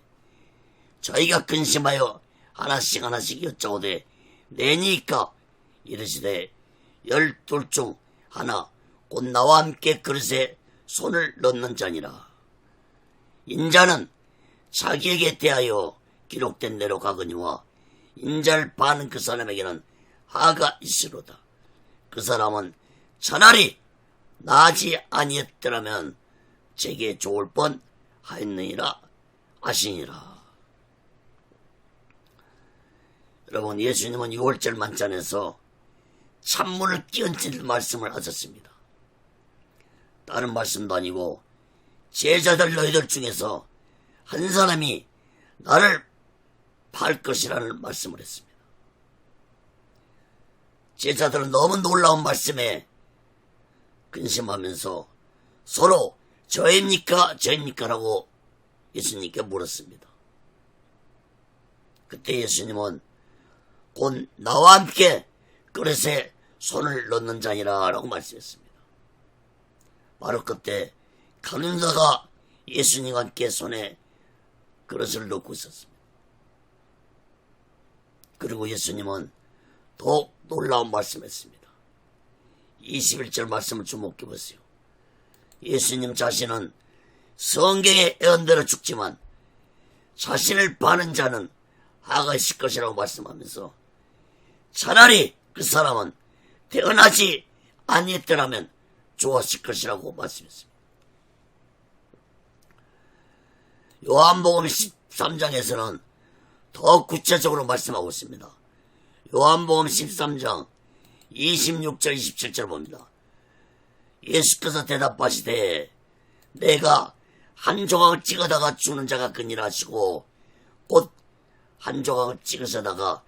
저희가 근심하여 하나씩 여짜오되 내니까 이르시되 12 중 하나 곧 나와 함께 그릇에 손을 넣는 자니라. 인자는 자기에게 대하여 기록된 대로 가거니와 인자를 파는 그 사람에게는 하가 있으로다. 그 사람은 차라리 나지 아니했더라면 제게 좋을 뻔 하였느니라 하시니라. 여러분, 예수님은 6월절 만찬에서 찬물을 끼얹을 말씀을 하셨습니다. 다른 말씀도 아니고 제자들 너희들 중에서 한 사람이 나를 팔 것이라는 말씀을 했습니다. 제자들은 너무 놀라운 말씀에 근심하면서 서로 저입니까 라고 예수님께 물었습니다. 그때 예수님은 곧 나와 함께 그릇에 손을 넣는 자니라 라고 말씀했습니다. 바로 그때 가룟 유다가 예수님과 함께 손에 그릇을 넣고 있었습니다. 그리고 예수님은 더욱 놀라운 말씀했습니다. 21절 말씀을 주목해 보세요. 예수님 자신은 성경의 예언대로 죽지만 자신을 파는 자는 하가 있을 것이라고 말씀하면서 차라리 그 사람은 태어나지 아니했더라면 좋았을 것이라고 말씀했습니다. 요한복음 13장에서는 더 구체적으로 말씀하고 있습니다. 요한복음 13장 26절 27절 봅니다. 예수께서 대답하시되 내가 한 조각을 찍어다가 주는 자가 그니라 하시고 곧 한 조각을 찍으셔다가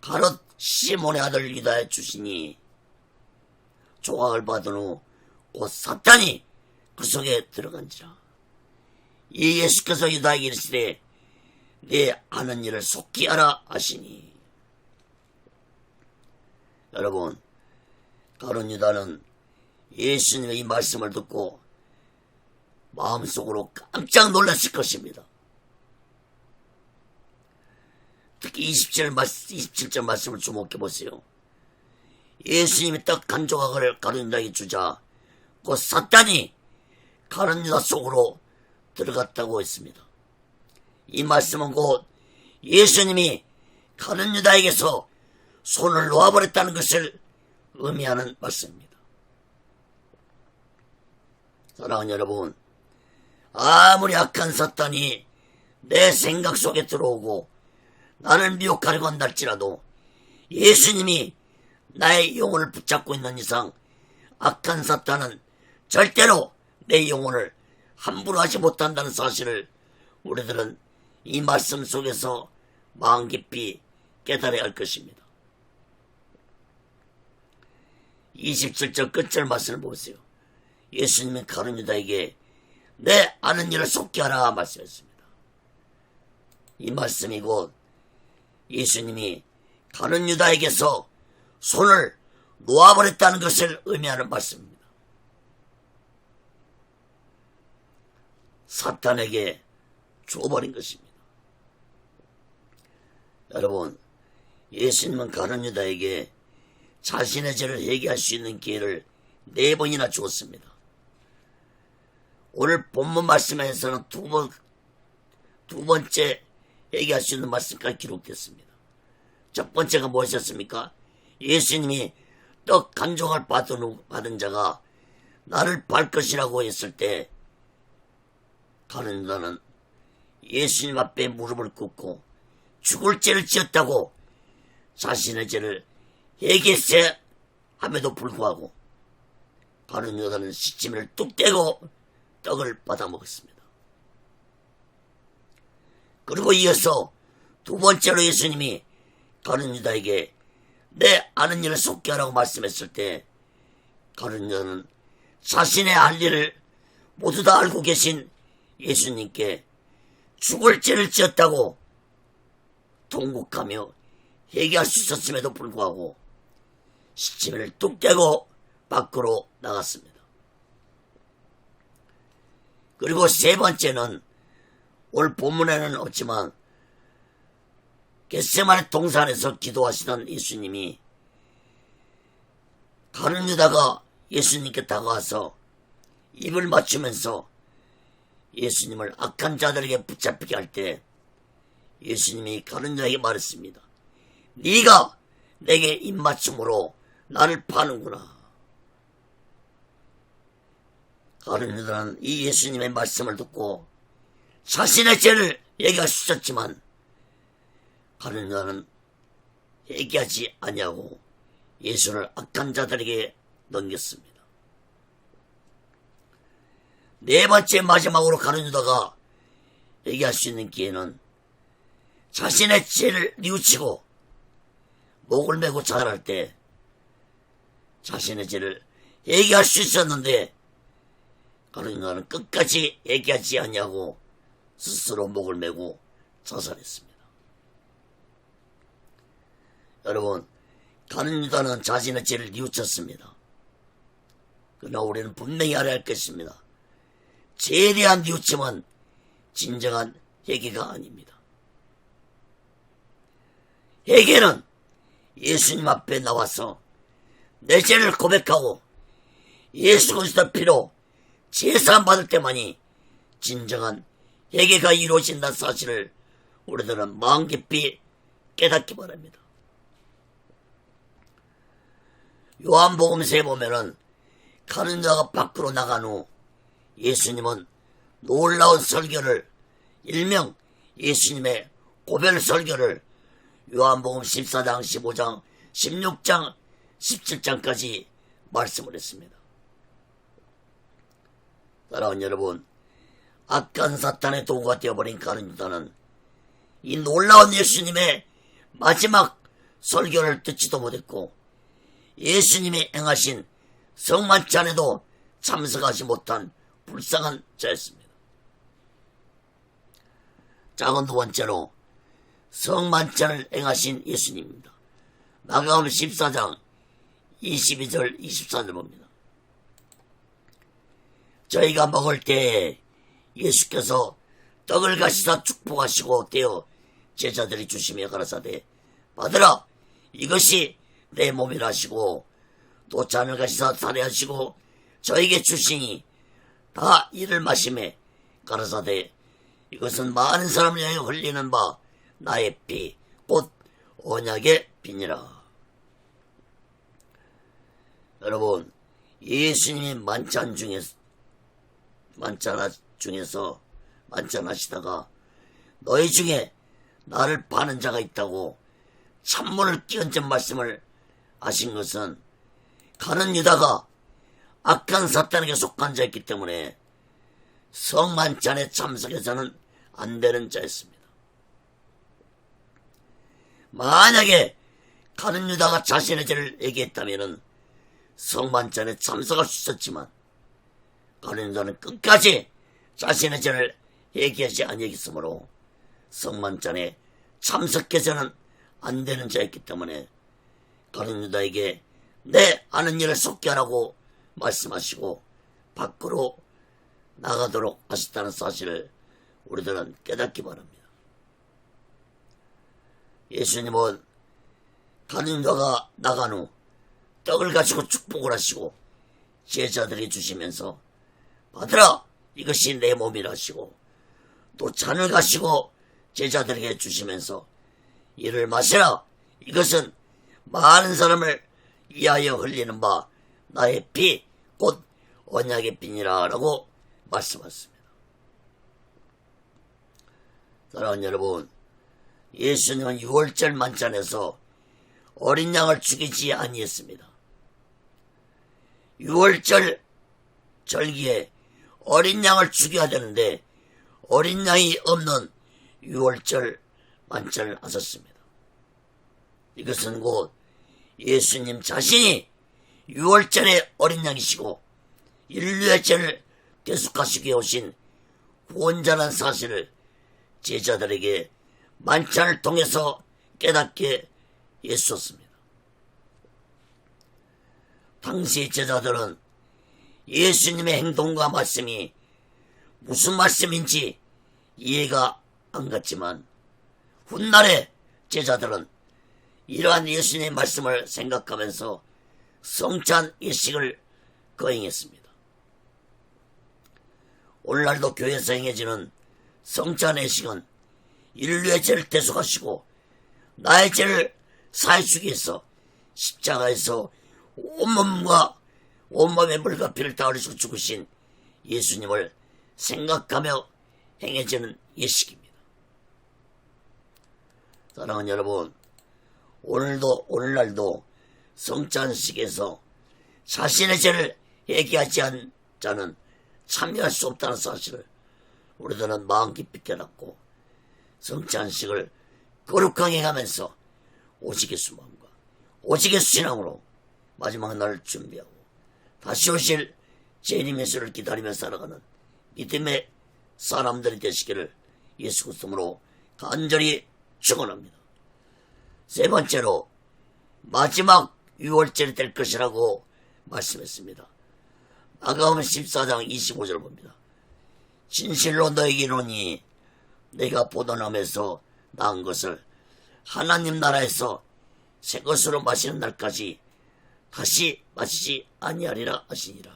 가롯 시몬의 아들 유다에 주시니 조각을 받은 후 곧 사탄이 그 속에 들어간지라. 이 예수께서 유다에게 이르시되 내 아는 일을 속히 알아 하시니. 여러분, 가룟 유다는 예수님의 이 말씀을 듣고 마음속으로 깜짝 놀랐을 것입니다. 특히 27절 말씀을 주목해 보세요. 예수님이 떡 한 조각을 가룟 유다에게 주자 곧 사탄이 가룟 유다 속으로 들어갔다고 했습니다. 이 말씀은 곧 예수님이 가룟 유다에게서 손을 놓아버렸다는 것을 의미하는 말씀입니다. 사랑하는 여러분, 아무리 악한 사탄이 내 생각 속에 들어오고 나를 미혹하려고 한달지라도 예수님이 나의 영혼을 붙잡고 있는 이상 악한 사탄은 절대로 내 영혼을 함부로 하지 못한다는 사실을 우리들은 이 말씀 속에서 마음 깊이 깨달아야 할 것입니다. 27절 끝절 말씀을 보세요. 예수님은 가룟 유다에게 내 아는 일을 속히 하라 말씀했습니다. 이 말씀이 곧 예수님이 가룟 유다에게서 손을 놓아버렸다는 것을 의미하는 말씀입니다. 사탄에게 줘버린 것입니다. 여러분, 예수님은 가룟 유다에게 자신의 죄를 회개할 수 있는 기회를 4번이나 주었습니다. 오늘 본문 말씀에서는 두 번째 회개할 수 있는 말씀까지 기록됐습니다. 첫 번째가 무엇이었습니까? 예수님이 떡 한 조각 받은 자가 나를 밟 것이라고 했을 때 가룟 유다는 예수님 앞에 무릎을 꿇고 죽을 죄를 지었다고 자신의 죄를 회개세 함에도 불구하고 가룟 유다는 시치미를 뚝 떼고 떡을 받아 먹었습니다. 그리고 이어서 두 번째로 예수님이 가룟 유다에게 내 아는 일을 속히 하라고 말씀했을 때 가룟 유다는 자신의 할 일을 모두 다 알고 계신 예수님께 죽을 죄를 지었다고 통곡하며 회개할 수 있었음에도 불구하고 시치미를 뚝 떼고 밖으로 나갔습니다. 그리고 세 번째는 오늘 본문에는 없지만 겟세마네 동산에서 기도하시던 예수님이 가룟 유다가 예수님께 다가와서 입을 맞추면서 예수님을 악한 자들에게 붙잡히게 할 때 예수님이 가룟 유다에게 말했습니다. 네가 내게 입맞춤으로 나를 파는구나. 가룟 유다는 이 예수님의 말씀을 듣고 자신의 죄를 얘기할 수 있었지만 가룟 유다는 얘기하지 아니하고 예수를 악한 자들에게 넘겼습니다. 네 번째 마지막으로 가룟 유다가 얘기할 수 있는 기회는 자신의 죄를 뉘우치고 목을 메고 자살할 때 자신의 죄를 얘기할 수 있었는데 가룟 유다는 끝까지 얘기하지 아니하고 스스로 목을 메고 자살했습니다. 여러분, 가룟 유다는 자신의 죄를 뉘우쳤습니다. 그러나 우리는 분명히 알아야 할 것입니다. 죄에 대한 뉘우침은 진정한 회개가 아닙니다. 회개는 예수님 앞에 나와서 내 죄를 고백하고 예수 그리스도 피로 제사함 받을 때만이 진정한 회개가 이루어진다는 사실을 우리들은 마음 깊이 깨닫기 바랍니다. 요한복음서에 보면은 가룟 유다가 밖으로 나간 후 예수님은 놀라운 설교를, 일명 예수님의 고별 설교를 요한복음 14장, 15장, 16장, 17장까지 말씀을 했습니다. 사랑하는 여러분, 악한 사탄의 도구가 되어버린 가룟 유다는 이 놀라운 예수님의 마지막 설교를 듣지도 못했고 예수님이 행하신 성만찬에도 참석하지 못한 불쌍한 자였습니다. 작은 두 번째로 성만찬을 행하신 예수님입니다. 마가복음 14장 22절 24절 봅니다. 저희가 먹을 때에 예수께서 떡을 가시사 축복하시고 떼어 제자들이 주시며 가라사대 받으라 이것이 내 몸이라 하시고 또 잔을 가시사 살해하시고 저에게 주시니 다 이를 마시매 가라사대 이것은 많은 사람을 위하여 흘리는 바 나의 피 곧 언약의 피니라. 여러분, 예수님이 만찬하시다가 너희 중에 나를 파는 자가 있다고 찬문을 끼얹은 말씀을 하신 것은 가는 유다가 악한 사탄에게 속한 자였기 때문에 성만찬에 참석해서는 안 되는 자였습니다. 만약에 가는 유다가 자신의 죄를 얘기했다면 성만찬에 참석할 수 있었지만 가는 유다는 끝까지 자신의 죄를 얘기하지 아니했으므로 성만찬에 참석해서는 안 되는 자였기 때문에 가는 유다에게 내 아는 일을 속게 하라고 말씀하시고 밖으로 나가도록 하셨다는 사실을 우리들은 깨닫기 바랍니다. 예수님은 가는 유다가 나간 후 떡을 가지고 축복을 하시고 제자들이 주시면서 받으라 이것이 내 몸이라 하시고 또 잔을 가시고 제자들에게 주시면서 이를 마시라 이것은 많은 사람을 위하여 흘리는 바 나의 피 곧 언약의 피니라 라고 말씀하셨습니다. 사랑하는 여러분, 예수님은 6월절 만찬에서 어린 양을 죽이지 아니했습니다. 6월절 절기에 어린 양을 죽여야 되는데 어린 양이 없는 6월절 만찬을 하셨습니다. 이것은 곧 예수님 자신이 6월절의 어린 양이시고 인류의 죄를 계속하시게 오신 구원자라는 사실을 제자들에게 만찬을 통해서 깨닫게 했었습니다. 당시 제자들은 예수님의 행동과 말씀이 무슨 말씀인지 이해가 안 갔지만 훗날에 제자들은 이러한 예수님의 말씀을 생각하면서 성찬 예식을 거행했습니다. 오늘날도 교회에서 행해지는 성찬 예식은 인류의 죄를 대속하시고 나의 죄를 사해주기 위해서 십자가에서 온몸에 물과 피를 다 흘리시고 죽으신 예수님을 생각하며 행해지는 예식입니다. 사랑하는 여러분, 오늘날도 성찬식에서 자신의 죄를 회개하지 않은 자는 참여할 수 없다는 사실을 우리들은 마음 깊이 깨닫고 성찬식을 거룩하게 하면서 오직 예수 마음과 오직 예수 신앙으로 마지막 날을 준비하고 다시 오실 주님 예수를 기다리며 살아가는 믿음의 사람들이 되시기를 예수 그리스도로 간절히 축원합니다. 세 번째로 마지막 6월절이 될 것이라고 말씀했습니다. 마가복음 14장 25절 봅니다. 진실로 너에게 이르노니 내가 보도남에서 낳은 것을 하나님 나라에서 새 것으로 마시는 날까지 다시 마시지 아니하리라 하시니라.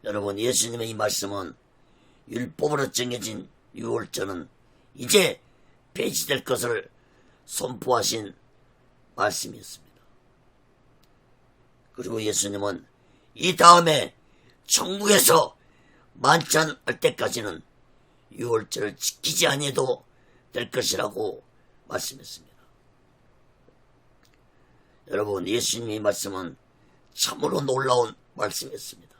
여러분, 예수님의 이 말씀은 율법으로 정해진 6월절은 이제 폐지될 것을 선포하신 말씀이었습니다. 그리고 예수님은 이 다음에 천국에서 만찬할 때까지는 6월절을 지키지 아니해도 될 것이라고 말씀했습니다. 여러분, 예수님의 말씀은 참으로 놀라운 말씀이었습니다.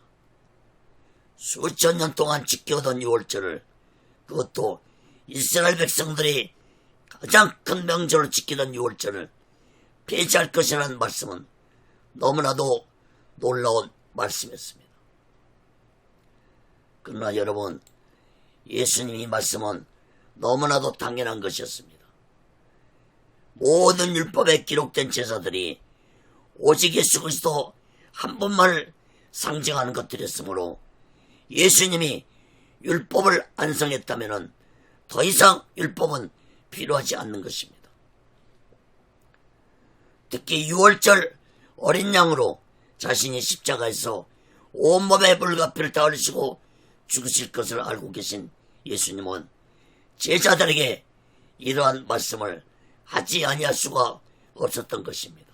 수천 년 동안 지켜오던 6월절을, 그것도 이스라엘 백성들이 가장 큰 명절을 지키던 6월절을 폐지할 것이라는 말씀은 너무나도 놀라운 말씀이었습니다. 그러나 여러분, 예수님이 말씀은 너무나도 당연한 것이었습니다. 모든 율법에 기록된 제사들이 오직 예수 그리스도 한 분만을 상징하는 것들이었으므로 예수님이 율법을 안성했다면 더 이상 율법은 필요하지 않는 것입니다. 특히 6월절 어린 양으로 자신이 십자가에서 온몸의 불가피를 다 흘리시고 죽으실 것을 알고 계신 예수님은 제자들에게 이러한 말씀을 하지 아니할 수가 없었던 것입니다.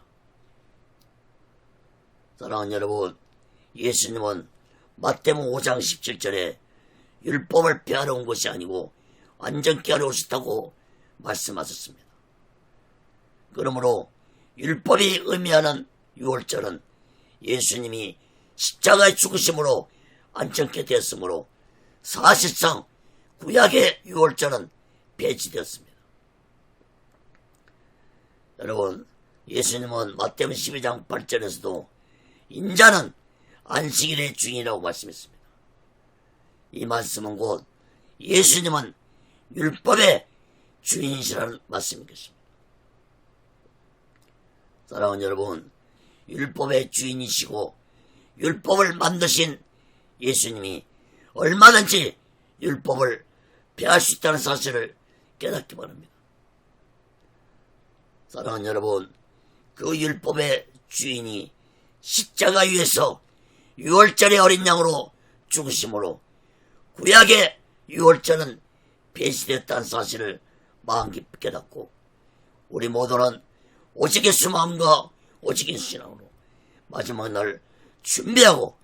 사랑하는 여러분, 예수님은 마태복음 5장 17절에 율법을 폐하러 온 것이 아니고 완전케 하러 오셨다고 말씀하셨습니다. 그러므로 율법이 의미하는 6월절은 예수님이 십자가에 죽으심으로 완전케 되었으므로 사실상 구약의 6월절은 폐지되었습니다. 여러분, 예수님은 마태복음 12장 8절에서도 인자는 안식일의 주인이라고 말씀했습니다. 이 말씀은 곧 예수님은 율법의 주인이시라는 말씀인 것입니다. 사랑하는 여러분, 율법의 주인이시고 율법을 만드신 예수님이 얼마든지 율법을 폐할 수 있다는 사실을 깨닫기 바랍니다. 사랑하는 여러분, 그 율법의 주인이 십자가 위에서 6월절의 어린 양으로 죽으심으로 구약의 6월절은 폐지됐다는 사실을 마음 깊이 깨닫고 우리 모두는 오직 예수 마음과 오직 예수 신앙으로 마지막 날 준비하고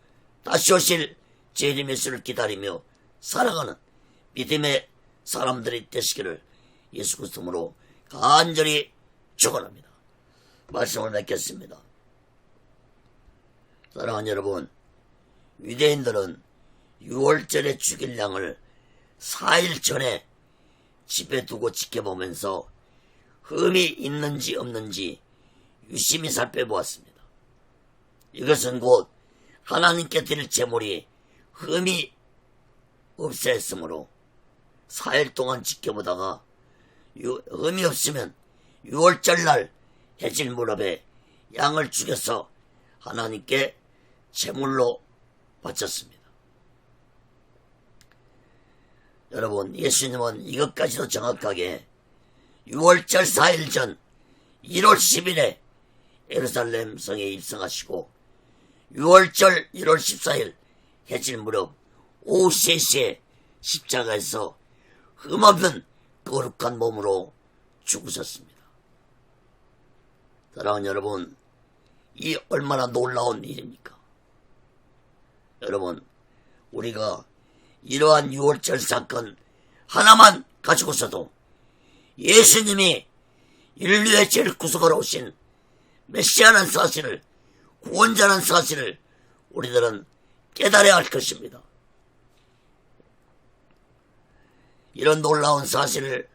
다시 오실 재림 예수를 기다리며 살아가는 믿음의 사람들이 되시기를 예수 그리스도로 간절히 축원합니다. 말씀을 맺겠습니다. 사랑하는 여러분, 유대인들은 6월절에 죽일 양을 4일 전에 집에 두고 지켜보면서 흠이 있는지 없는지 유심히 살펴보았습니다. 이것은 곧 하나님께 드릴 제물이 흠이 없어야 했으므로 4일 동안 지켜보다가 흠이 없으면 6월절날 해질 무렵에 양을 죽여서 하나님께 제물로 바쳤습니다. 여러분, 예수님은 이것까지도 정확하게 6월절 4일 전 1월 10일에 예루살렘 성에 입성하시고 6월절 1월 14일 해질 무렵 오후 3시에 십자가에서 흠없는 거룩한 몸으로 죽으셨습니다. 사랑하는 여러분, 이 얼마나 놀라운 일입니까? 여러분, 우리가 이러한 6월절 사건 하나만 가지고서도 예수님이 인류의 죄를 구속하러 오신 메시아라는 사실을, 구원자라는 사실을 우리들은 깨달아야 할 것입니다. 이런 놀라운 사실을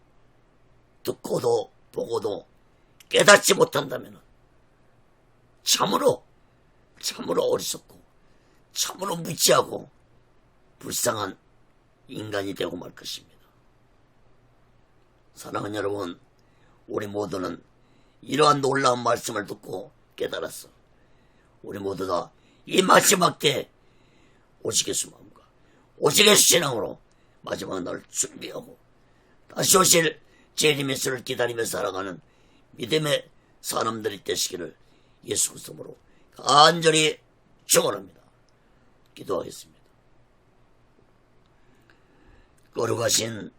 듣고도 보고도 깨닫지 못한다면 참으로 어리석고 참으로 무지하고 불쌍한 인간이 되고 말 것입니다. 사랑하는 여러분, 우리 모두는 이러한 놀라운 말씀을 듣고 깨달았어. 우리 모두 다 이 마지막 때 오직 예수 마음과 오직 예수 신앙으로 마지막 날 준비하고 다시 오실 재림 예수를 기다리며 살아가는 믿음의 사람들이 되시기를 예수 그리스도로 간절히 축원합니다. 기도하겠습니다. 거룩하신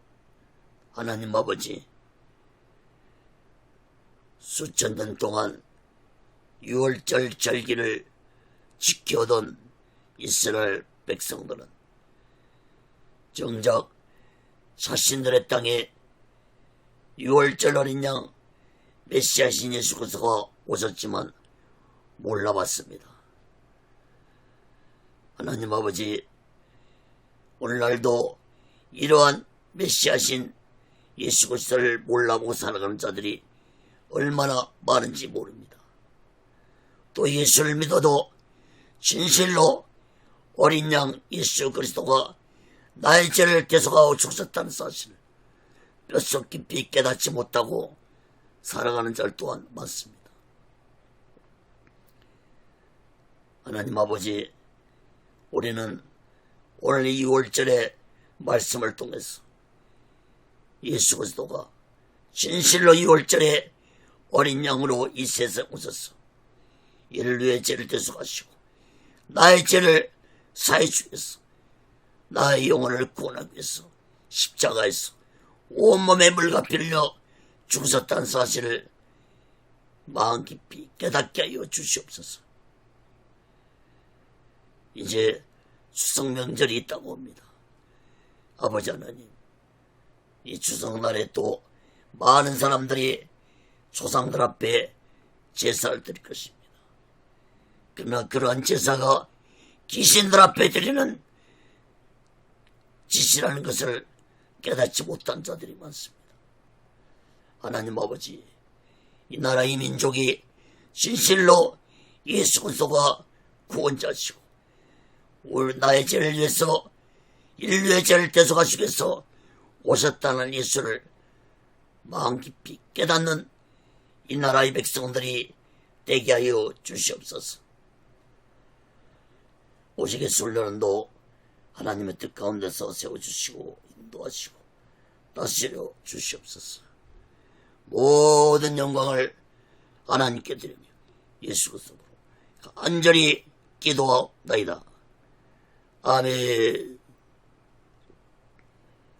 하나님 아버지, 수천 년 동안 6월절 절기를 지켜오던 이스라엘 백성들은 정작 자신들의 땅에 6월절 어린 양 메시아신 예수 그리스도가 오셨지만 몰라봤습니다. 하나님 아버지, 오늘날도 이러한 메시아신 예수 그리스도를 몰라보고 살아가는 자들이 얼마나 많은지 모릅니다. 또 예수를 믿어도 진실로 어린 양 예수 그리스도가 나의 죄를 대속하고 죽었다는 사실을 뼛속 깊이 깨닫지 못하고 살아가는 절 또한 많습니다. 하나님 아버지, 우리는 오늘 이 6월절의 말씀을 통해서 예수 그리스도가 진실로 6월절에 어린 양으로 이 세상에 오셔서 인류의 죄를 대속하시고 나의 죄를 사해 주셔서 나의 영혼을 구원하기 위해서 십자가에서 온몸에 물과 피를 흘려 죽으셨다는 사실을 마음 깊이 깨닫게 하여 주시옵소서. 이제 추석 명절이 있다고 합니다. 아버지 하나님, 이 추석날에 또 많은 사람들이 조상들 앞에 제사를 드릴 것입니다. 그러나 그러한 제사가 귀신들 앞에 드리는 짓이라는 것을 깨닫지 못한 자들이 많습니다. 하나님 아버지, 이 나라 이 민족이 진실로 예수 그리스도가 구원자시고 나의 죄를 위해서 인류의 죄를 대속하시기 위해서 오셨다는 예수를 마음 깊이 깨닫는 이 나라의 백성들이 되게 하여 주시옵소서. 오시게 순례는도 하나님의 뜻 가운데서 세워주시고 인도하시고 다스려 주시옵소서. 모든 영광을 하나님께 드리며 예수 그리스도로 간절히 기도하옵나이다. 아멘.